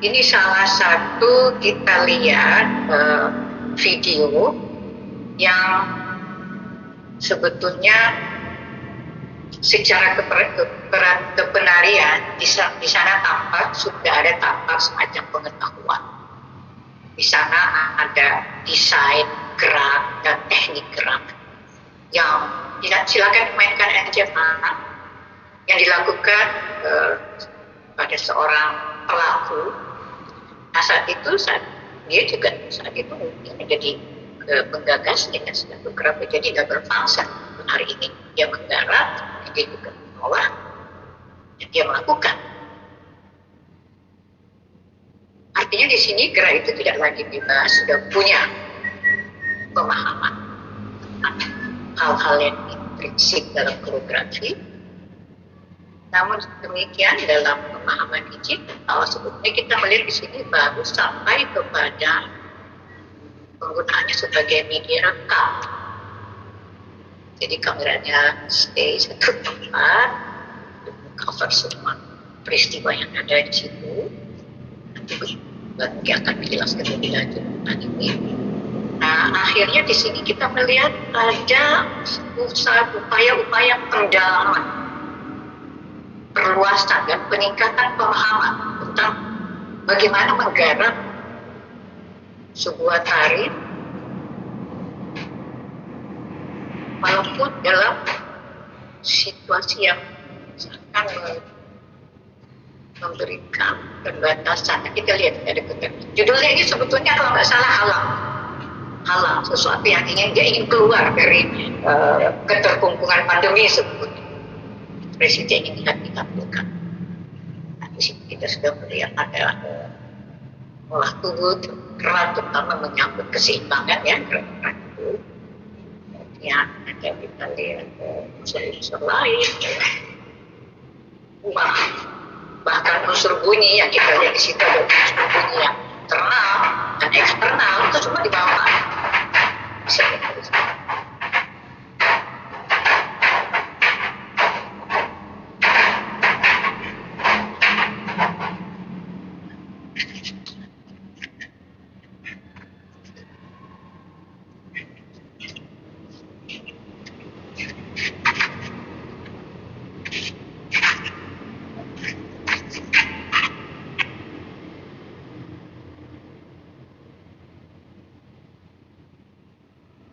[SPEAKER 4] ini salah satu kita lihat video yang sebetulnya secara kepenarian di sana tampak sudah ada tampak semacam pengetahuan. Di sana ada desain gerak dan teknik gerak yang silakan dimainkan aja Pak, yang dilakukan pada seorang pelaku. Nah, saat itu dia juga saat itu mungkin menjadi penggagas dengan suatu gerak menjadi double function. Hari ini dia menggarap, dia juga mengolah, dan dia melakukan. Artinya di sini gerak itu tidak lagi bebas, sudah punya pemahaman hal-hal yang intrinsik dalam koreografi. Namun demikian dalam pemahaman digital sebetulnya kita melihat di sini baru sampai kepada penggunaannya sebagai media rekam. Jadi kameranya stay satu tempat, cover semua peristiwa yang ada di situ. Nanti akan dijelaskan lebih lanjut tentang ini. Nah, akhirnya di sini kita melihat ada upaya-upaya pendalaman, perluasan dan peningkatan pemahaman tentang bagaimana menggarap sebuah tari walaupun dalam situasi yang sangat memberikan perbatasan. Kita lihat ada judulnya ini sebetulnya kalau nggak salah halang sesuatu yang dia ingin keluar dari keterkungkungan pandemi sebetulnya. Presiden ingin ditampilkan. Nah, di sini kita sudah melihat ada olah tubuh gerak terutama menyambut keseimbangan ya gerak itu. Ya, ada kita lihat unsur-unsur lain. Bahkan unsur bunyi yang kita lihat di situ ada unsur bunyi yang internal dan eksternal itu semua dibawa. Bisa lihat di sini.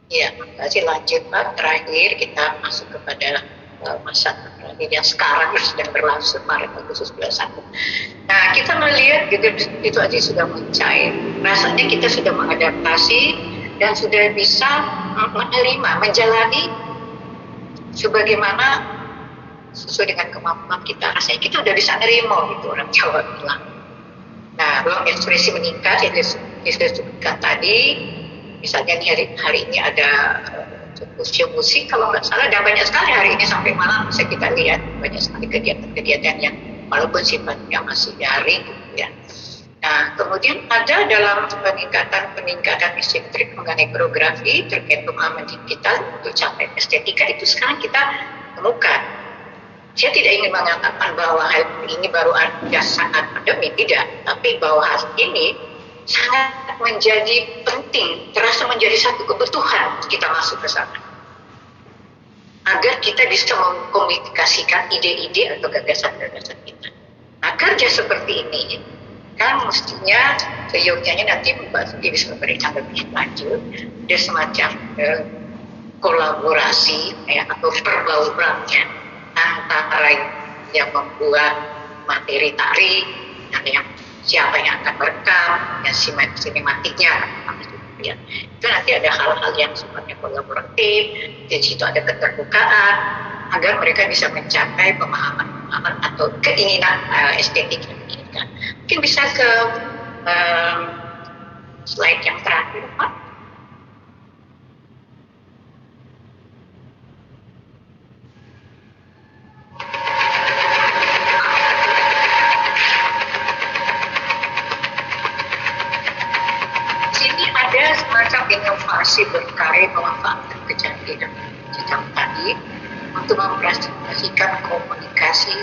[SPEAKER 4] Ya, masih lanjut Pak. Terakhir kita masuk kepada masa terakhir yang sekarang sedang berlangsung Maret Agustus 21. Nah, kita melihat juga itu aja sudah mencair. Rasanya kita sudah mengadaptasi dan sudah bisa menerima, menjalani sebagaimana sesuai dengan kemampuan kita. Rasanya kita udah bisa nerima gitu orang Jawa bilang. Nah, ruang ekspresi meningkat yang disebutkan tadi. Misalnya hari ini ada usia musik kalau nggak salah, dan banyak sekali hari ini sampai malam bisa kita lihat banyak sekali kegiatan-kegiatan yang walaupun sifatnya masih daring gitu ya. Nah, kemudian ada dalam peningkatan estetik mengenai koreografi terkait pemahaman digital untuk capai estetika itu sekarang kita temukan. Saya tidak ingin mengatakan bahwa hal ini baru ada saat pandemi, tidak, tapi bahwa hal ini sangat menjadi penting, terasa menjadi satu kebutuhan kita masuk ke sana. Agar kita bisa mengkomunikasikan ide-ide atau gagasan-gagasan kita. Nah, kerja seperti ini kan mestinya seyogyanya nanti bisa memberikan lebih lanjut, ada semacam kolaborasi ya, atau perbaurannya antara yang membuat materi tari dan yang siapa yang akan merekam, yang sinematiknya ya. Itu nanti ada hal-hal yang sifatnya kolaboratif, di situ ada keterbukaan agar mereka bisa mencapai pemahaman atau keinginan estetik yang diinginkan. Mungkin bisa ke slide yang terakhir, Pak. Semacam inovasi berkarya memanfaatkan kecantikan jejak tadi untuk mempresentasikan komunikasi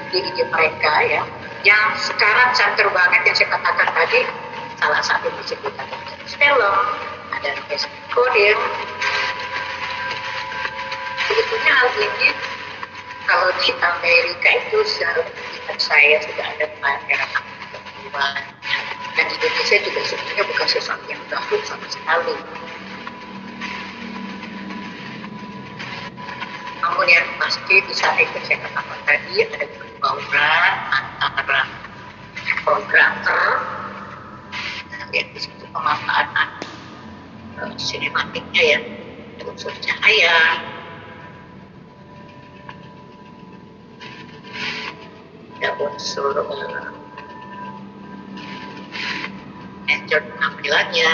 [SPEAKER 4] ide-ide mereka ya, yang sekarang santer banget yang saya katakan tadi, salah satu disebutkan film, ada coding. Sebetulnya hal ini kalau di Amerika itu seingat saya sudah ada pameran aktivitas. Dan di Indonesia juga sebenarnya bukan sesuatu yang baru sama sekali. Namun yang pasti di saat itu saya katakan tadi ada perbauran antara programmer dan lihat di situ pemanfaatan sinematiknya ya, unsur cahaya, ada unsur enjoy penampilannya.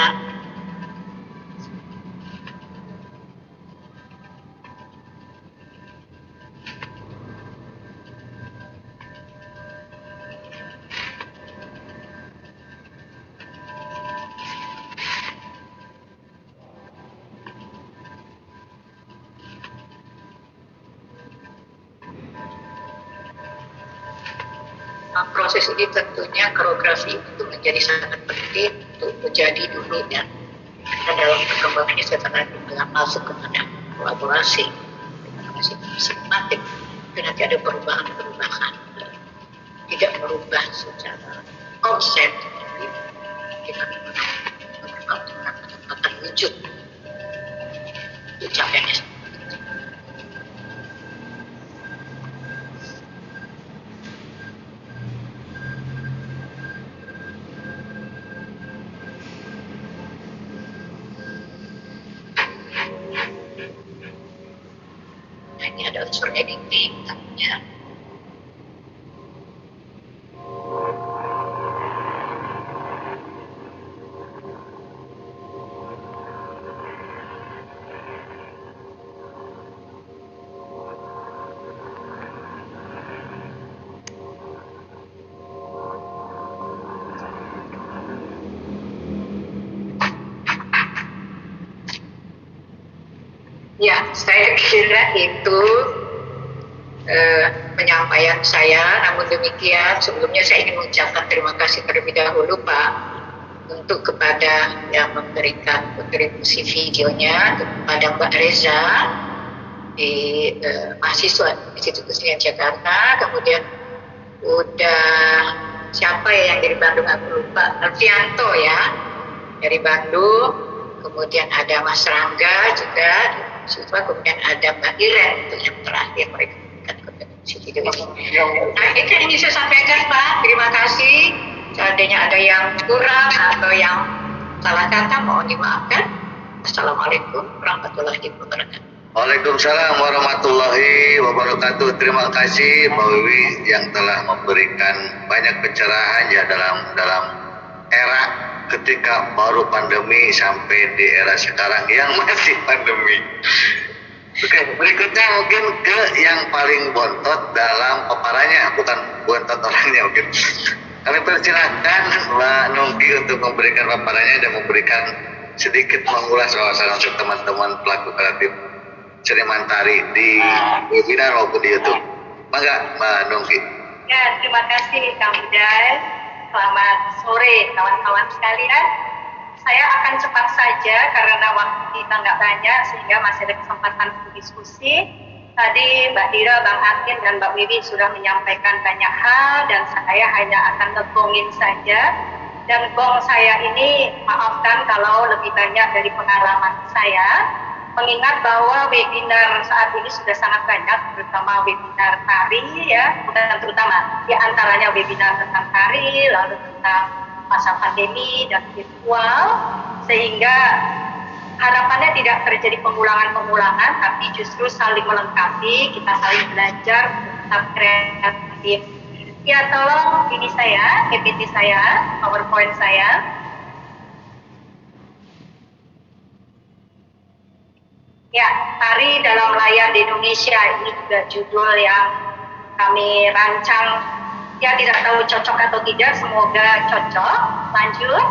[SPEAKER 4] Proses ini tentunya koreografi itu menjadi sangat penting untuk menjadi dulu ya. Karena dalam perkembangannya setelah masuk kepada kolaborasi sinematik itu nanti ada perubahan-perubahan, tidak merubah secara konsep, tapi kita menempatkan wujud ucapannya. Ada unsur editing tentunya. Ya, saya kira itu penyampaian saya. Namun demikian, sebelumnya saya ingin mengucapkan terima kasih terlebih dahulu Pak untuk kepada yang memberikan kontribusi videonya, kepada Mbak Reza di mahasiswa Institut Kesenian Jakarta, kemudian udah siapa ya yang dari Bandung aku lupa, Alfianto ya dari Bandung, kemudian ada Mas Rangga juga siswa, kemudian ada Mbak Iren untuk yang terakhir mereka memberikan kontribusi video ini. Nah itu yang bisa saya sampaikan Pak, terima kasih. Seandainya ada yang kurang atau yang salah kata mohon dimaafkan. Assalamualaikum warahmatullahi wabarakatuh.
[SPEAKER 1] Waalaikumsalam warahmatullahi wabarakatuh. Terima kasih Mbak Wiwi yang telah memberikan banyak pencerahan ya dalam era ketika baru pandemi sampai di era sekarang yang masih pandemi. Oke, berikutnya mungkin ke yang paling bontot dalam paparannya, bukan bontot orangnya mungkin. Kami persilahkan Mbak Nungki untuk memberikan paparannya dan memberikan sedikit mengulas wawasan untuk teman-teman pelaku kreatif seniman tari di webinar maupun di YouTube. Mangga Mbak Nungki.
[SPEAKER 5] Ya, terima kasih Kang Budai. Selamat sore kawan-kawan sekalian. Saya akan cepat saja karena waktu kita nggak banyak sehingga masih ada kesempatan untuk diskusi. Tadi Mbak Dira, Bang Akin, dan Mbak Wiwi sudah menyampaikan banyak hal dan saya hanya akan ngegongin saja. Dan gong saya ini, maafkan kalau lebih banyak dari pengalaman saya, mengingat bahwa webinar saat ini sudah sangat banyak, terutama webinar tari ya, bukan terutama, di antaranya webinar tentang tari, lalu tentang masa pandemi dan virtual, sehingga harapannya tidak terjadi pengulangan-pengulangan, tapi justru saling melengkapi, kita saling belajar, tetap kreatif. Ya, tolong ini saya, PPT saya, PowerPoint saya. Ya, tari dalam layar di Indonesia, ini juga judul yang kami rancang. Ya, tidak tahu cocok atau tidak, semoga cocok. Lanjut.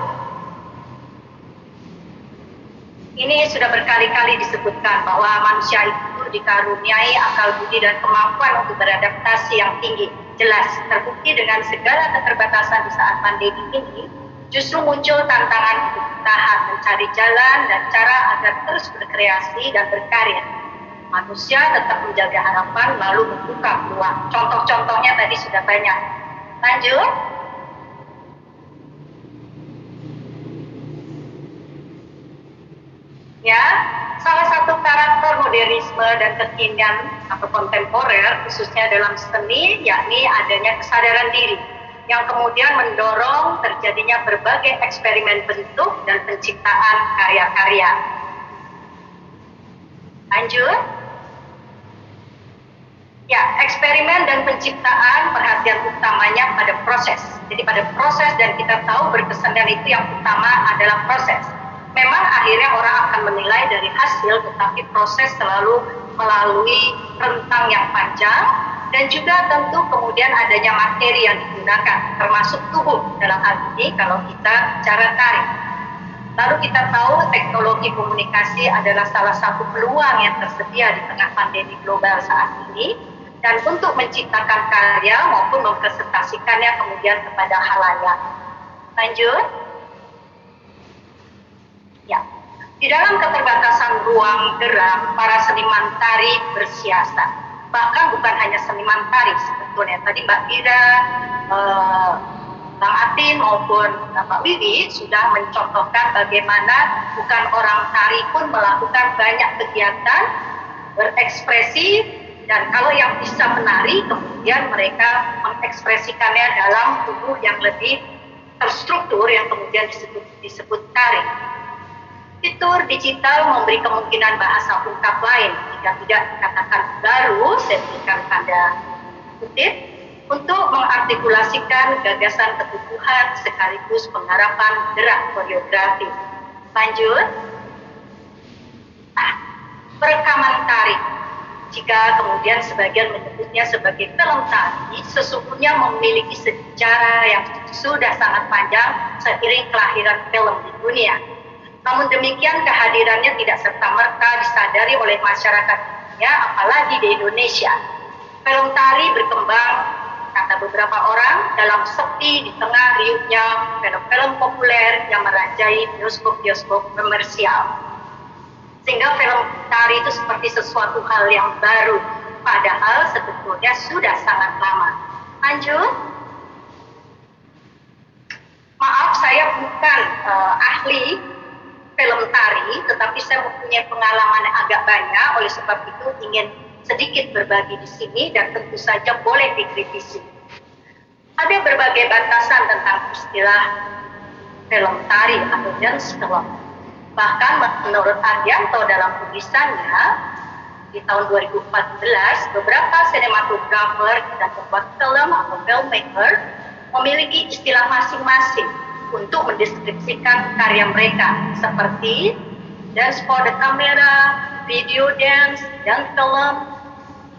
[SPEAKER 5] Ini sudah berkali-kali disebutkan bahwa manusia itu dikaruniai akal budi dan kemampuan untuk beradaptasi yang tinggi. Jelas, terbukti dengan segala keterbatasan di saat pandemi ini, justru muncul tantangan untuk tahan mencari jalan dan cara agar terus berkreasi dan berkarya. Manusia tetap menjaga harapan lalu membuka peluang. Contoh-contohnya tadi sudah banyak. Lanjut. Ya, salah satu karakter modernisme dan kekinian atau kontemporer khususnya dalam seni yakni adanya kesadaran diri yang kemudian mendorong terjadinya berbagai eksperimen bentuk dan penciptaan karya-karya. Lanjut. Ya, eksperimen dan penciptaan perhatian utamanya pada proses. Jadi pada proses, dan kita tahu berkesenian itu yang utama adalah proses. Memang akhirnya orang akan menilai dari hasil, tetapi proses selalu melalui rentang yang panjang, dan juga tentu kemudian adanya materi yang digunakan, termasuk tubuh dalam hal ini kalau kita bicara tari. Lalu kita tahu teknologi komunikasi adalah salah satu peluang yang tersedia di tengah pandemi global saat ini, dan untuk menciptakan karya maupun mempresentasikannya kemudian kepada halayak. Lanjut. Ya, di dalam keterbatasan ruang gerak, para seniman tari bersiasat. Bahkan bukan hanya seniman tari sebetulnya. Tadi Mbak Dira, Bang Atin maupun Mbak Wiwi sudah mencontohkan bagaimana bukan orang tari pun melakukan banyak kegiatan berekspresi, dan kalau yang bisa menari kemudian mereka mengekspresikannya dalam tubuh yang lebih terstruktur yang kemudian disebut tari. Fitur digital memberi kemungkinan bahasa ungkap lain, jika tidak dikatakan baru, dan berikan tanda kutip, untuk mengartikulasikan gagasan ketubuhan sekaligus penggarapan gerak koreografi. Lanjut. Nah, perekaman tari, jika kemudian sebagian menyebutnya sebagai film tari, sesungguhnya memiliki sejarah yang sudah sangat panjang seiring kelahiran film di dunia. Namun demikian kehadirannya tidak serta-merta disadari oleh masyarakat dunia, apalagi di Indonesia. Film tari berkembang, kata beberapa orang, dalam sepi di tengah riuhnya film-film populer yang merajai bioskop-bioskop komersial. Sehingga film tari itu seperti sesuatu hal yang baru, padahal sebetulnya sudah sangat lama. Lanjut. Maaf, saya bukan ahli film tari, tetapi saya mempunyai pengalaman yang agak banyak, oleh sebab itu ingin sedikit berbagi di sini dan tentu saja boleh dikritisi. Ada berbagai batasan tentang istilah film tari atau dance film. Bahkan menurut Ardianto dalam tulisannya di tahun 2014, beberapa sinematografer dan pembuat film atau filmmaker memiliki istilah masing-masing untuk mendeskripsikan karya mereka, seperti dance for the camera, video dance, dance film,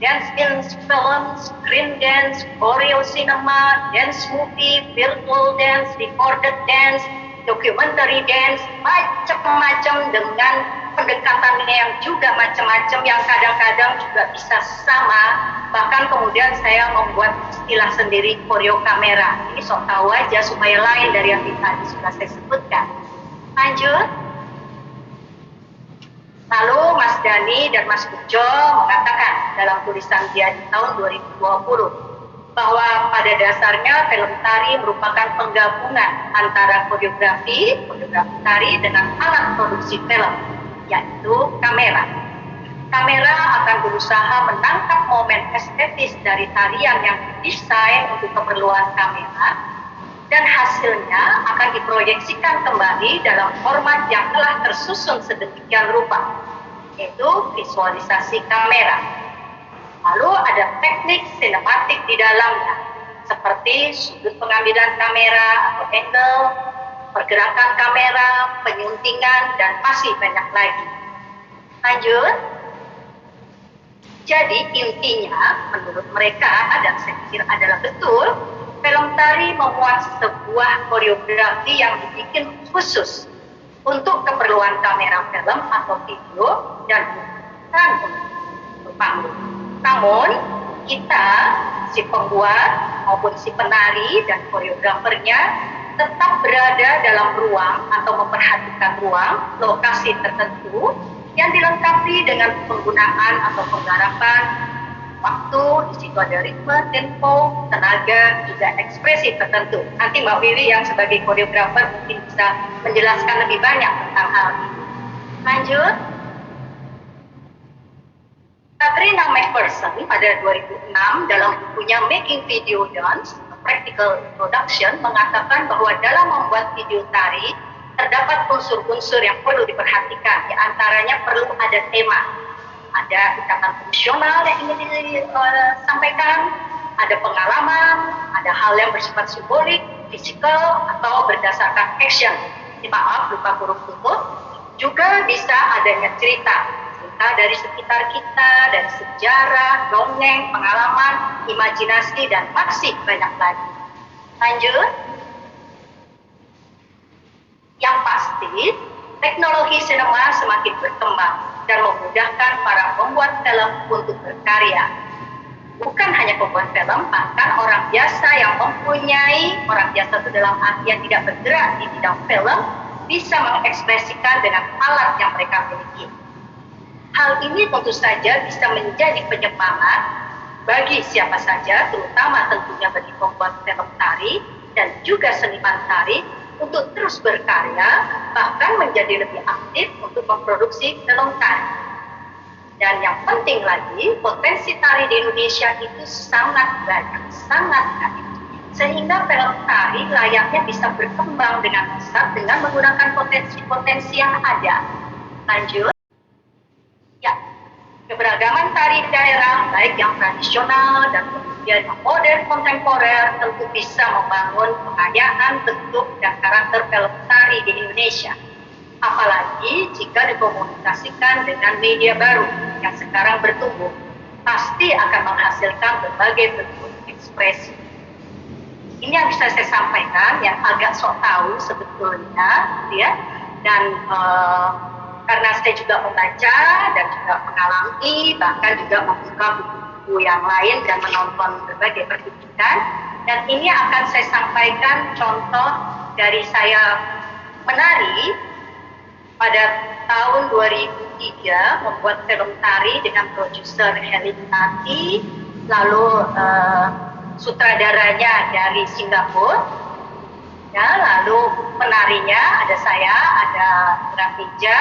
[SPEAKER 5] dance in film, screen dance, choreo cinema, dance movie, virtual dance, recorded dance, documentary dance, macam-macam dengan pendekatannya yang juga macam-macam, yang kadang-kadang juga bisa sama. Bahkan kemudian saya membuat istilah sendiri koreo kamera. Ini sok tahu aja supaya lain dari yang tadi sudah saya sebutkan. Lanjut. Lalu Mas Mardani dan Mas Bejo mengatakan dalam tulisan dia di tahun 2020 bahwa pada dasarnya film tari merupakan penggabungan antara koreografi tari dengan alat produksi film, yaitu kamera. Kamera akan berusaha menangkap momen estetis dari tarian yang didesain untuk keperluan kamera, dan hasilnya akan diproyeksikan kembali dalam format yang telah tersusun sedemikian rupa, yaitu visualisasi kamera. Lalu ada teknik sinematik di dalamnya, seperti sudut pengambilan kamera atau angle, pergerakan kamera, penyuntingan, dan masih banyak lagi. Lanjut. Jadi intinya menurut mereka, dan saya pikir adalah betul, film tari memuat sebuah koreografi yang dibikin khusus untuk keperluan kamera film atau video dan bukan untuk panggung. Namun kita, si pembuat maupun si penari dan koreografernya tetap berada dalam ruang atau memperhatikan ruang, lokasi tertentu yang dilengkapi dengan penggunaan atau penggarapan waktu. Di situ ada ritme, tempo, tenaga, juga ekspresi tertentu. Nanti Mbak Wiwi yang sebagai koreografer mungkin bisa menjelaskan lebih banyak tentang hal ini. Lanjut. Katrina McPherson pada 2006 dalam bukunya Making Video Dance, A Practical Introduction mengatakan bahwa dalam membuat video tari terdapat unsur-unsur yang perlu diperhatikan. Di antaranya perlu ada tema, ada ikatan fungsional yang ingin disampaikan, ada pengalaman, ada hal yang bersifat simbolik, fisikal, atau berdasarkan action. Maaf, lupa huruf tutup. Juga bisa adanya cerita dari sekitar kita, dari sejarah, dongeng, pengalaman, imajinasi, dan masih banyak lagi. Lanjut. Yang pasti, teknologi sinema semakin berkembang dan memudahkan para pembuat film untuk berkarya. Bukan hanya pembuat film, bahkan orang biasa yang mempunyai, orang biasa itu dalam artian tidak bergerak di bidang film, bisa mengekspresikan dengan alat yang mereka miliki. Hal ini tentu saja bisa menjadi penyemangat bagi siapa saja, terutama tentunya bagi pembuat film tari dan juga seniman tari, untuk terus berkarya, bahkan menjadi lebih aktif untuk memproduksi film tari. Dan yang penting lagi, potensi tari di Indonesia itu sangat banyak, sangat banyak. Sehingga film tari layaknya bisa berkembang dengan besar dengan menggunakan potensi-potensi yang ada. Lanjut. Ya, keberagaman tari daerah, baik yang tradisional dan kemudian yang modern kontemporer, tentu bisa membangun kekayaan bentuk dan karakter film tari di Indonesia. Apalagi jika dikomunikasikan dengan media baru yang sekarang bertumbuh, pasti akan menghasilkan berbagai bentuk ekspresi. Ini yang bisa saya sampaikan, yang agak sok tahu sebetulnya, ya. Dan karena saya juga membaca dan juga mengalami, bahkan juga membuka buku yang lain dan menonton berbagai pertunjukan, dan ini akan saya sampaikan contoh dari saya menari pada tahun 2003, membuat film tari dengan produser Helen Tati, lalu sutradaranya dari Singapura, ya, lalu penarinya ada saya, ada Grafija,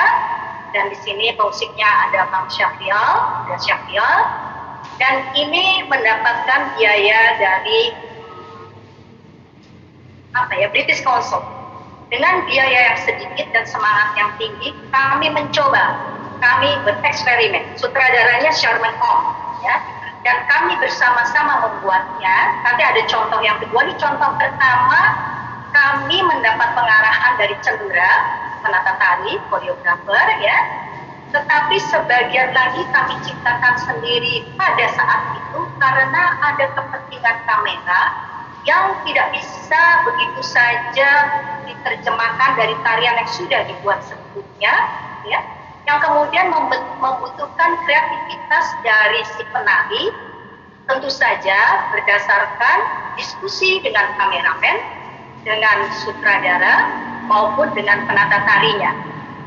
[SPEAKER 5] dan di sini musiknya ada Bang Syafrial, dan ini mendapatkan biaya dari British Council. Dengan biaya yang sedikit dan semangat yang tinggi, kami bereksperimen. Sutradaranya Sharman Ong, ya. Dan kami bersama-sama membuatnya. Nanti ada contoh yang kedua. Ini contoh pertama, kami mendapat pengarahan dari Cendra, penata tari, koreografer, ya. Tetapi sebagian lagi kami ciptakan sendiri pada saat itu karena ada kepentingan kamera yang tidak bisa begitu saja diterjemahkan dari tarian yang sudah dibuat sebelumnya, ya. Yang kemudian membutuhkan kreativitas dari si penari, tentu saja berdasarkan diskusi dengan kameramen, dengan sutradara, maupun dengan penata tarinya.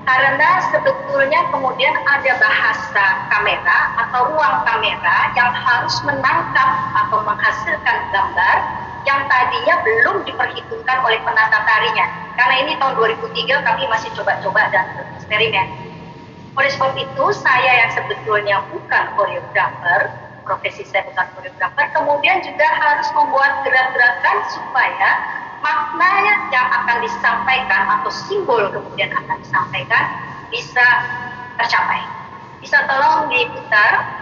[SPEAKER 5] karena sebetulnya kemudian ada bahasa kamera atau ruang kamera yang harus menangkap atau menghasilkan gambar yang tadinya belum diperhitungkan oleh penata tarinya. Karena ini tahun 2003 kami masih coba-coba dan eksperimen. Oleh sebab itu, saya yang sebetulnya bukan koreografer, profesi saya bukan koreografer, kemudian juga harus membuat gerak-gerakan supaya maknanya yang akan disampaikan atau simbol kemudian akan disampaikan bisa tercapai. Bisa tolong diputar?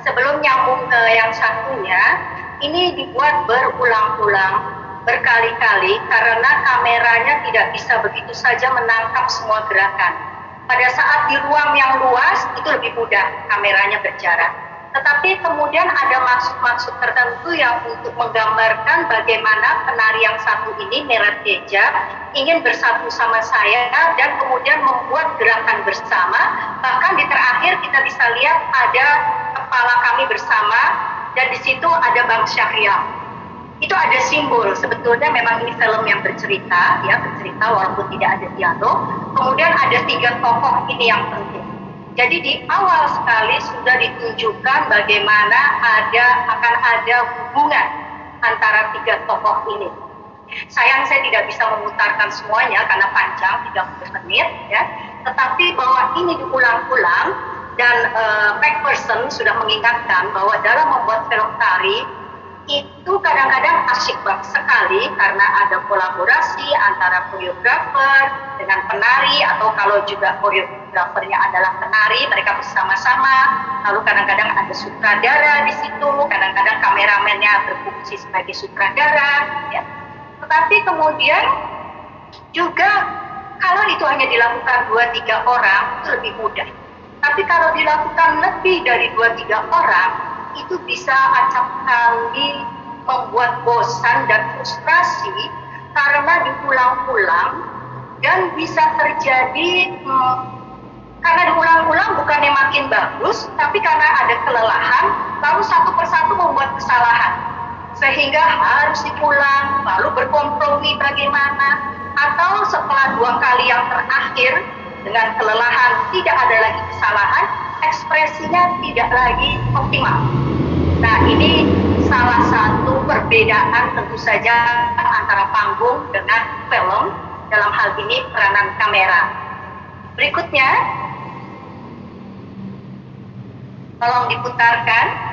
[SPEAKER 5] Sebelum nyambung ke yang satunya, ini dibuat berulang-ulang, berkali-kali, karena kameranya tidak bisa begitu saja menangkap semua gerakan. Pada saat di ruang yang luas, itu lebih mudah kameranya berjarak. Tetapi kemudian ada maksud-maksud tertentu yang untuk menggambarkan bagaimana penari yang satu ini, Meret Teja, ingin bersatu sama saya dan kemudian membuat gerakan bersama. Bahkan di terakhir kita bisa lihat ada kepala kami bersama dan di situ ada Bang Syahrial. Itu ada simbol, sebetulnya memang ini film yang bercerita, ya bercerita walaupun tidak ada dialog. Kemudian ada 3 tokoh ini yang penting. Jadi di awal sekali sudah ditunjukkan bagaimana akan ada hubungan antara 3 tokoh ini. Sayang saya tidak bisa memutarkan semuanya karena panjang 30 menit, ya. Tetapi bahwa ini diulang-ulang dan McPherson sudah mengingatkan bahwa dalam membuat film tari itu kadang-kadang asyik banget sekali karena ada kolaborasi antara koreografer dengan penari, atau kalau juga koreografernya adalah penari, mereka bersama-sama. Lalu kadang-kadang ada sutradara di situ, kadang-kadang kameramennya berfungsi sebagai sutradara, ya. Tetapi kemudian juga kalau itu hanya dilakukan 2-3 orang itu lebih mudah. Tapi kalau dilakukan lebih dari 2-3 orang, itu bisa acap kali membuat bosan dan frustrasi karena diulang-ulang, dan bisa terjadi karena diulang-ulang bukannya makin bagus, tapi karena ada kelelahan, lalu satu persatu membuat kesalahan sehingga harus diulang, lalu berkompromi bagaimana, atau setelah 2 kali yang terakhir dengan kelelahan, tidak ada lagi kesalahan, ekspresinya tidak lagi optimal. Nah, ini salah satu perbedaan tentu saja antara panggung dengan film, dalam hal ini peranan kamera. Berikutnya, tolong diputarkan.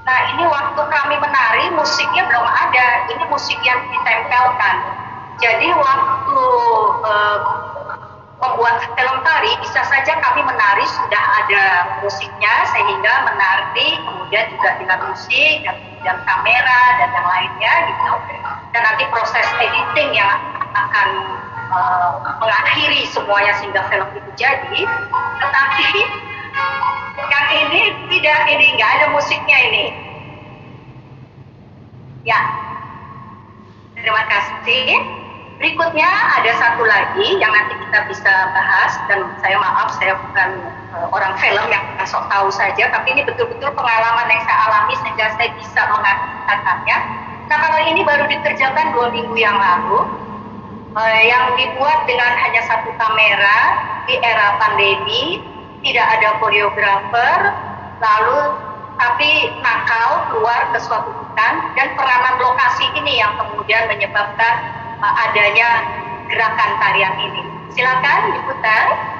[SPEAKER 5] Nah, ini waktu kami menari, musiknya belum ada. Ini musik yang ditempelkan. Jadi waktu membuat film tari, bisa saja kami menari sudah ada musiknya, sehingga menari kemudian juga dengan musik dan kamera dan yang lainnya gitu. Dan nanti proses editing yang akan mengakhiri semuanya sehingga film itu jadi. Tetapi yang ini tidak, ini nggak ada musiknya ini. Ya, terima kasih. Berikutnya ada satu lagi yang nanti kita bisa bahas, dan saya maaf, saya bukan orang film yang sok tahu saja, tapi ini betul-betul pengalaman yang saya alami sehingga saya bisa mengatakannya. Nah, kalau ini baru dikerjakan 2 minggu yang lalu, yang dibuat dengan hanya satu kamera di era pandemi, tidak ada koreografer, lalu tapi nakal keluar ke suatu hutan, dan peranan lokasi ini yang kemudian menyebabkan adanya gerakan tarian ini. Silakan diputar.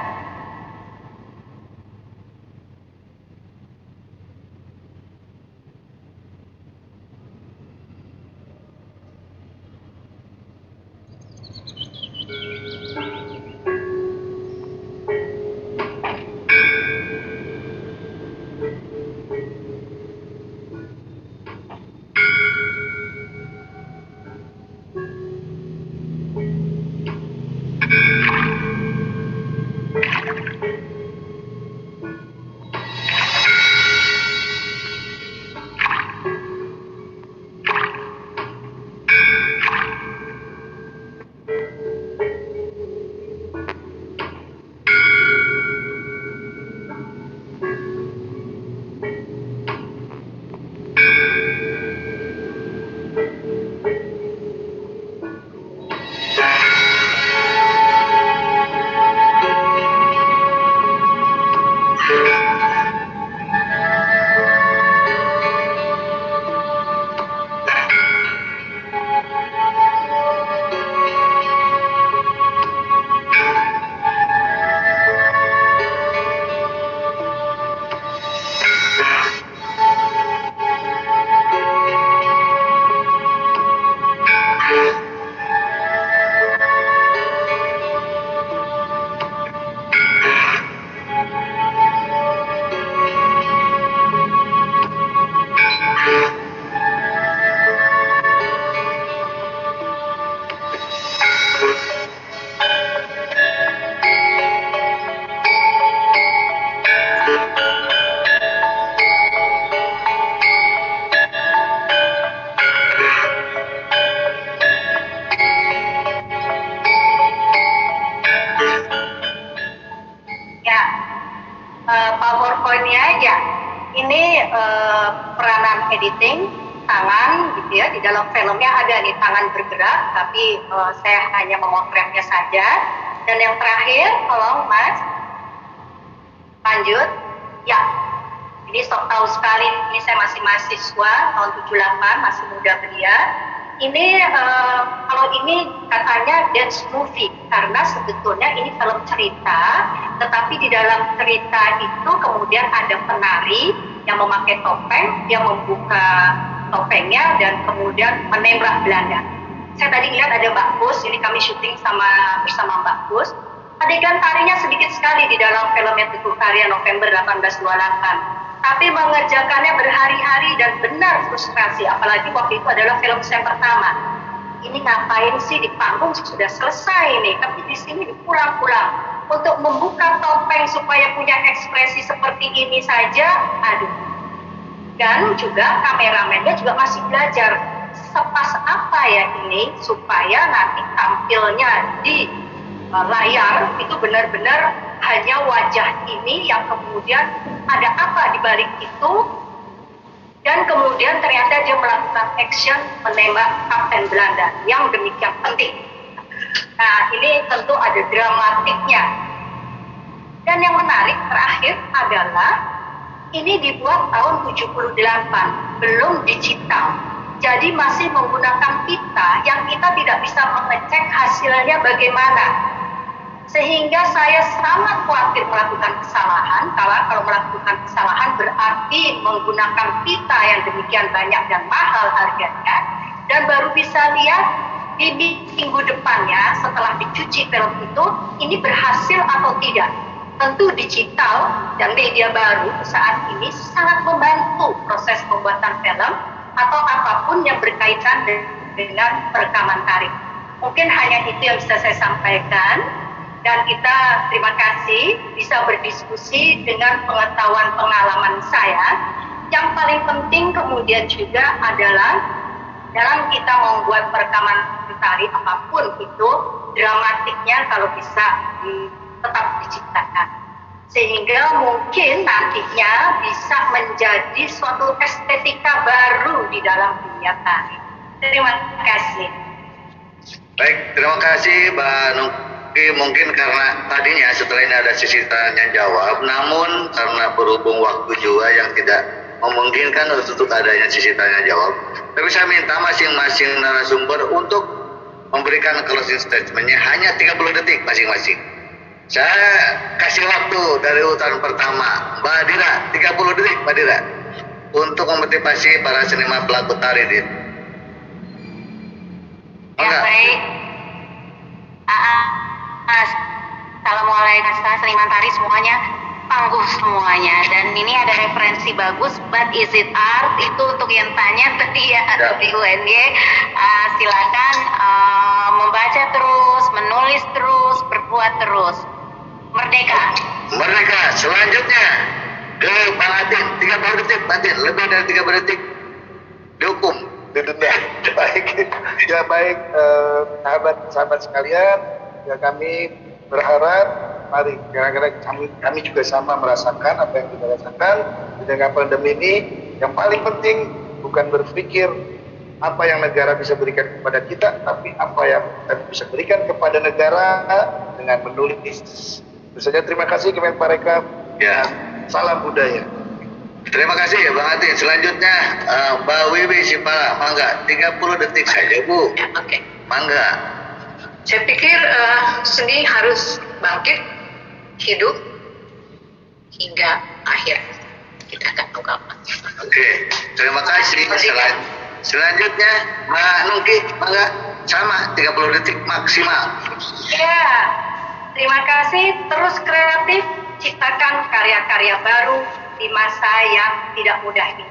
[SPEAKER 5] ini peranan editing tangan gitu ya, di dalam filmnya ada nih tangan bergerak, tapi saya hanya memotretnya saja. Dan yang terakhir, tolong Mas lanjut. Ya, ini sok tahu sekali, ini saya masih mahasiswa tahun 78, masih muda belia. Ini kalau ini katanya dance movie, karena sebetulnya ini film cerita, tetapi di dalam cerita itu kemudian ada penari yang memakai topeng, dia membuka topengnya dan kemudian menembak Belanda. Saya tadi lihat ada Mbak Pus, ini kami syuting bersama Mbak Pus. Adegan tarinya sedikit sekali di dalam filmnya Teguh Karya November 1828. Tapi mengerjakannya berhari-hari dan benar frustrasi, apalagi waktu itu adalah film saya pertama. Ini ngapain sih di panggung sudah selesai nih, tapi di sini dipulang-pulang untuk membuka topeng supaya punya ekspresi seperti ini saja, aduh. Dan juga kameramennya juga masih belajar sepas apa ya ini supaya nanti tampilnya di layar itu benar-benar hanya wajah ini yang kemudian ada apa di balik itu, dan kemudian ternyata dia melakukan action menembak Kapten Belanda yang demikian penting. Nah, ini tentu ada dramatiknya. Dan yang menarik terakhir adalah ini dibuat tahun 78, belum digital. Jadi masih menggunakan pita yang kita tidak bisa mengecek hasilnya bagaimana. Sehingga saya sangat khawatir melakukan kesalahan, kalau melakukan kesalahan berarti menggunakan pita yang demikian banyak dan mahal harganya, dan baru bisa lihat di minggu depannya setelah dicuci film itu, ini berhasil atau tidak. Tentu digital dan media baru saat ini sangat membantu proses pembuatan film atau apapun yang berkaitan dengan perekaman tari. Mungkin hanya itu yang bisa saya sampaikan, dan kita terima kasih bisa berdiskusi dengan pengetahuan pengalaman saya. Yang paling penting kemudian juga adalah dalam kita membuat perekaman tari apapun itu, dramatiknya kalau bisa tetap diciptakan, sehingga mungkin nantinya bisa menjadi suatu estetika baru di dalam dunia tari. Terima kasih.
[SPEAKER 1] Baik, terima kasih Mbak Nuki. Mungkin karena tadinya setelah ini ada sesi tanya jawab, namun karena berhubung waktu juga yang tidak memungkinkan untuk adanya sesi tanya jawab, tapi saya minta masing-masing narasumber untuk memberikan closing statement-nya hanya 30 detik masing-masing. Saya kasih waktu dari urutan pertama, Mbak Dira, 30 detik Mbak Dira, untuk memotivasi para seniman pelaku tari.
[SPEAKER 2] Ya, baik. Assalamualaikum seniman tari semuanya, tangguh semuanya. Dan ini ada referensi bagus, but is it art? Itu untuk yang tanya tadi ya, WUNY. Silakan membaca terus, menulis terus, berbuat terus. Merdeka.
[SPEAKER 1] Merdeka. Selanjutnya ke Bang Atin, 30 detik, Atin, lebih dari 30 detik dihukum,
[SPEAKER 3] didenda. Baik, ya baik, sahabat sekalian, ya kami berharap, mari karena kami juga sama merasakan apa yang kita rasakan di tengah pandemi ini. Yang paling penting bukan berpikir apa yang negara bisa berikan kepada kita, tapi apa yang kita bisa berikan kepada negara dengan menulis. Tentu saja terima kasih Kemenparekraf.
[SPEAKER 1] Ya.
[SPEAKER 3] Salam budaya.
[SPEAKER 1] Terima kasih ya Bang Atin. Selanjutnya Mbak Wiwi Sipala, mangga 30 detik saja Bu.
[SPEAKER 4] Ya, oke.
[SPEAKER 1] Mangga.
[SPEAKER 4] Saya pikir seni harus bangkit, hidup hingga akhir. Kita akan ungkapkan.
[SPEAKER 1] Oke, terima kasih. Selanjutnya Mbak Nuki, mangga sama 30 detik maksimal.
[SPEAKER 5] Ya, terima kasih. Terus kreatif, ciptakan karya-karya baru di masa yang tidak mudah ini.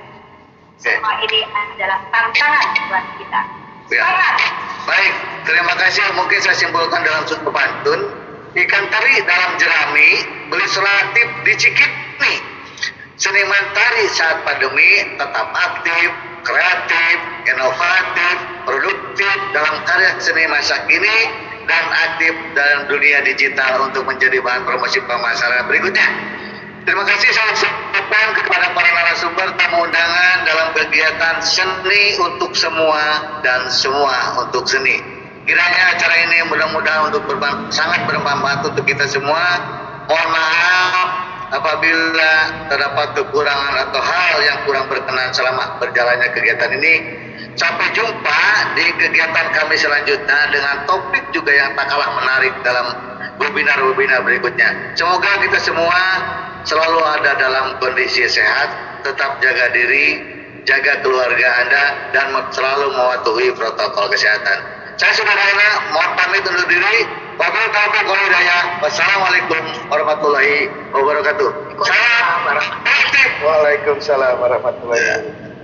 [SPEAKER 5] Semua ini adalah tantangan buat kita. Semangat.
[SPEAKER 1] Ya. Baik, terima kasih. Mungkin saya simpulkan dalam satu pantun. Ikan tari dalam jerami, beli relatif dicikit nih. Seniman tari saat pandemi tetap aktif, kreatif, inovatif, produktif dalam karya seni masa kini, dan aktif dalam dunia digital untuk menjadi bahan promosi pemasaran berikutnya. Terima kasih, salam sehat ucapkan kepada para narasumber tamu undangan dalam kegiatan seni untuk semua dan semua untuk seni. Kiranya acara ini mudah-mudahan sangat bermanfaat untuk kita semua. Mohon maaf apabila terdapat kekurangan atau hal yang kurang berkenan selama berjalannya kegiatan ini. Sampai jumpa di kegiatan kami selanjutnya dengan topik juga yang tak kalah menarik dalam webinar-webinar berikutnya. Semoga kita semua selalu ada dalam kondisi sehat, tetap jaga diri, jaga keluarga Anda, dan selalu mematuhi protokol kesehatan. Saya Sudarana, mohon pamit undur diri. Wabillahi taufiq wal hidayah. Wassalamualaikum warahmatullahi wabarakatuh. Salam aktif.
[SPEAKER 3] Waalaikumsalam warahmatullahi wabarakatuh.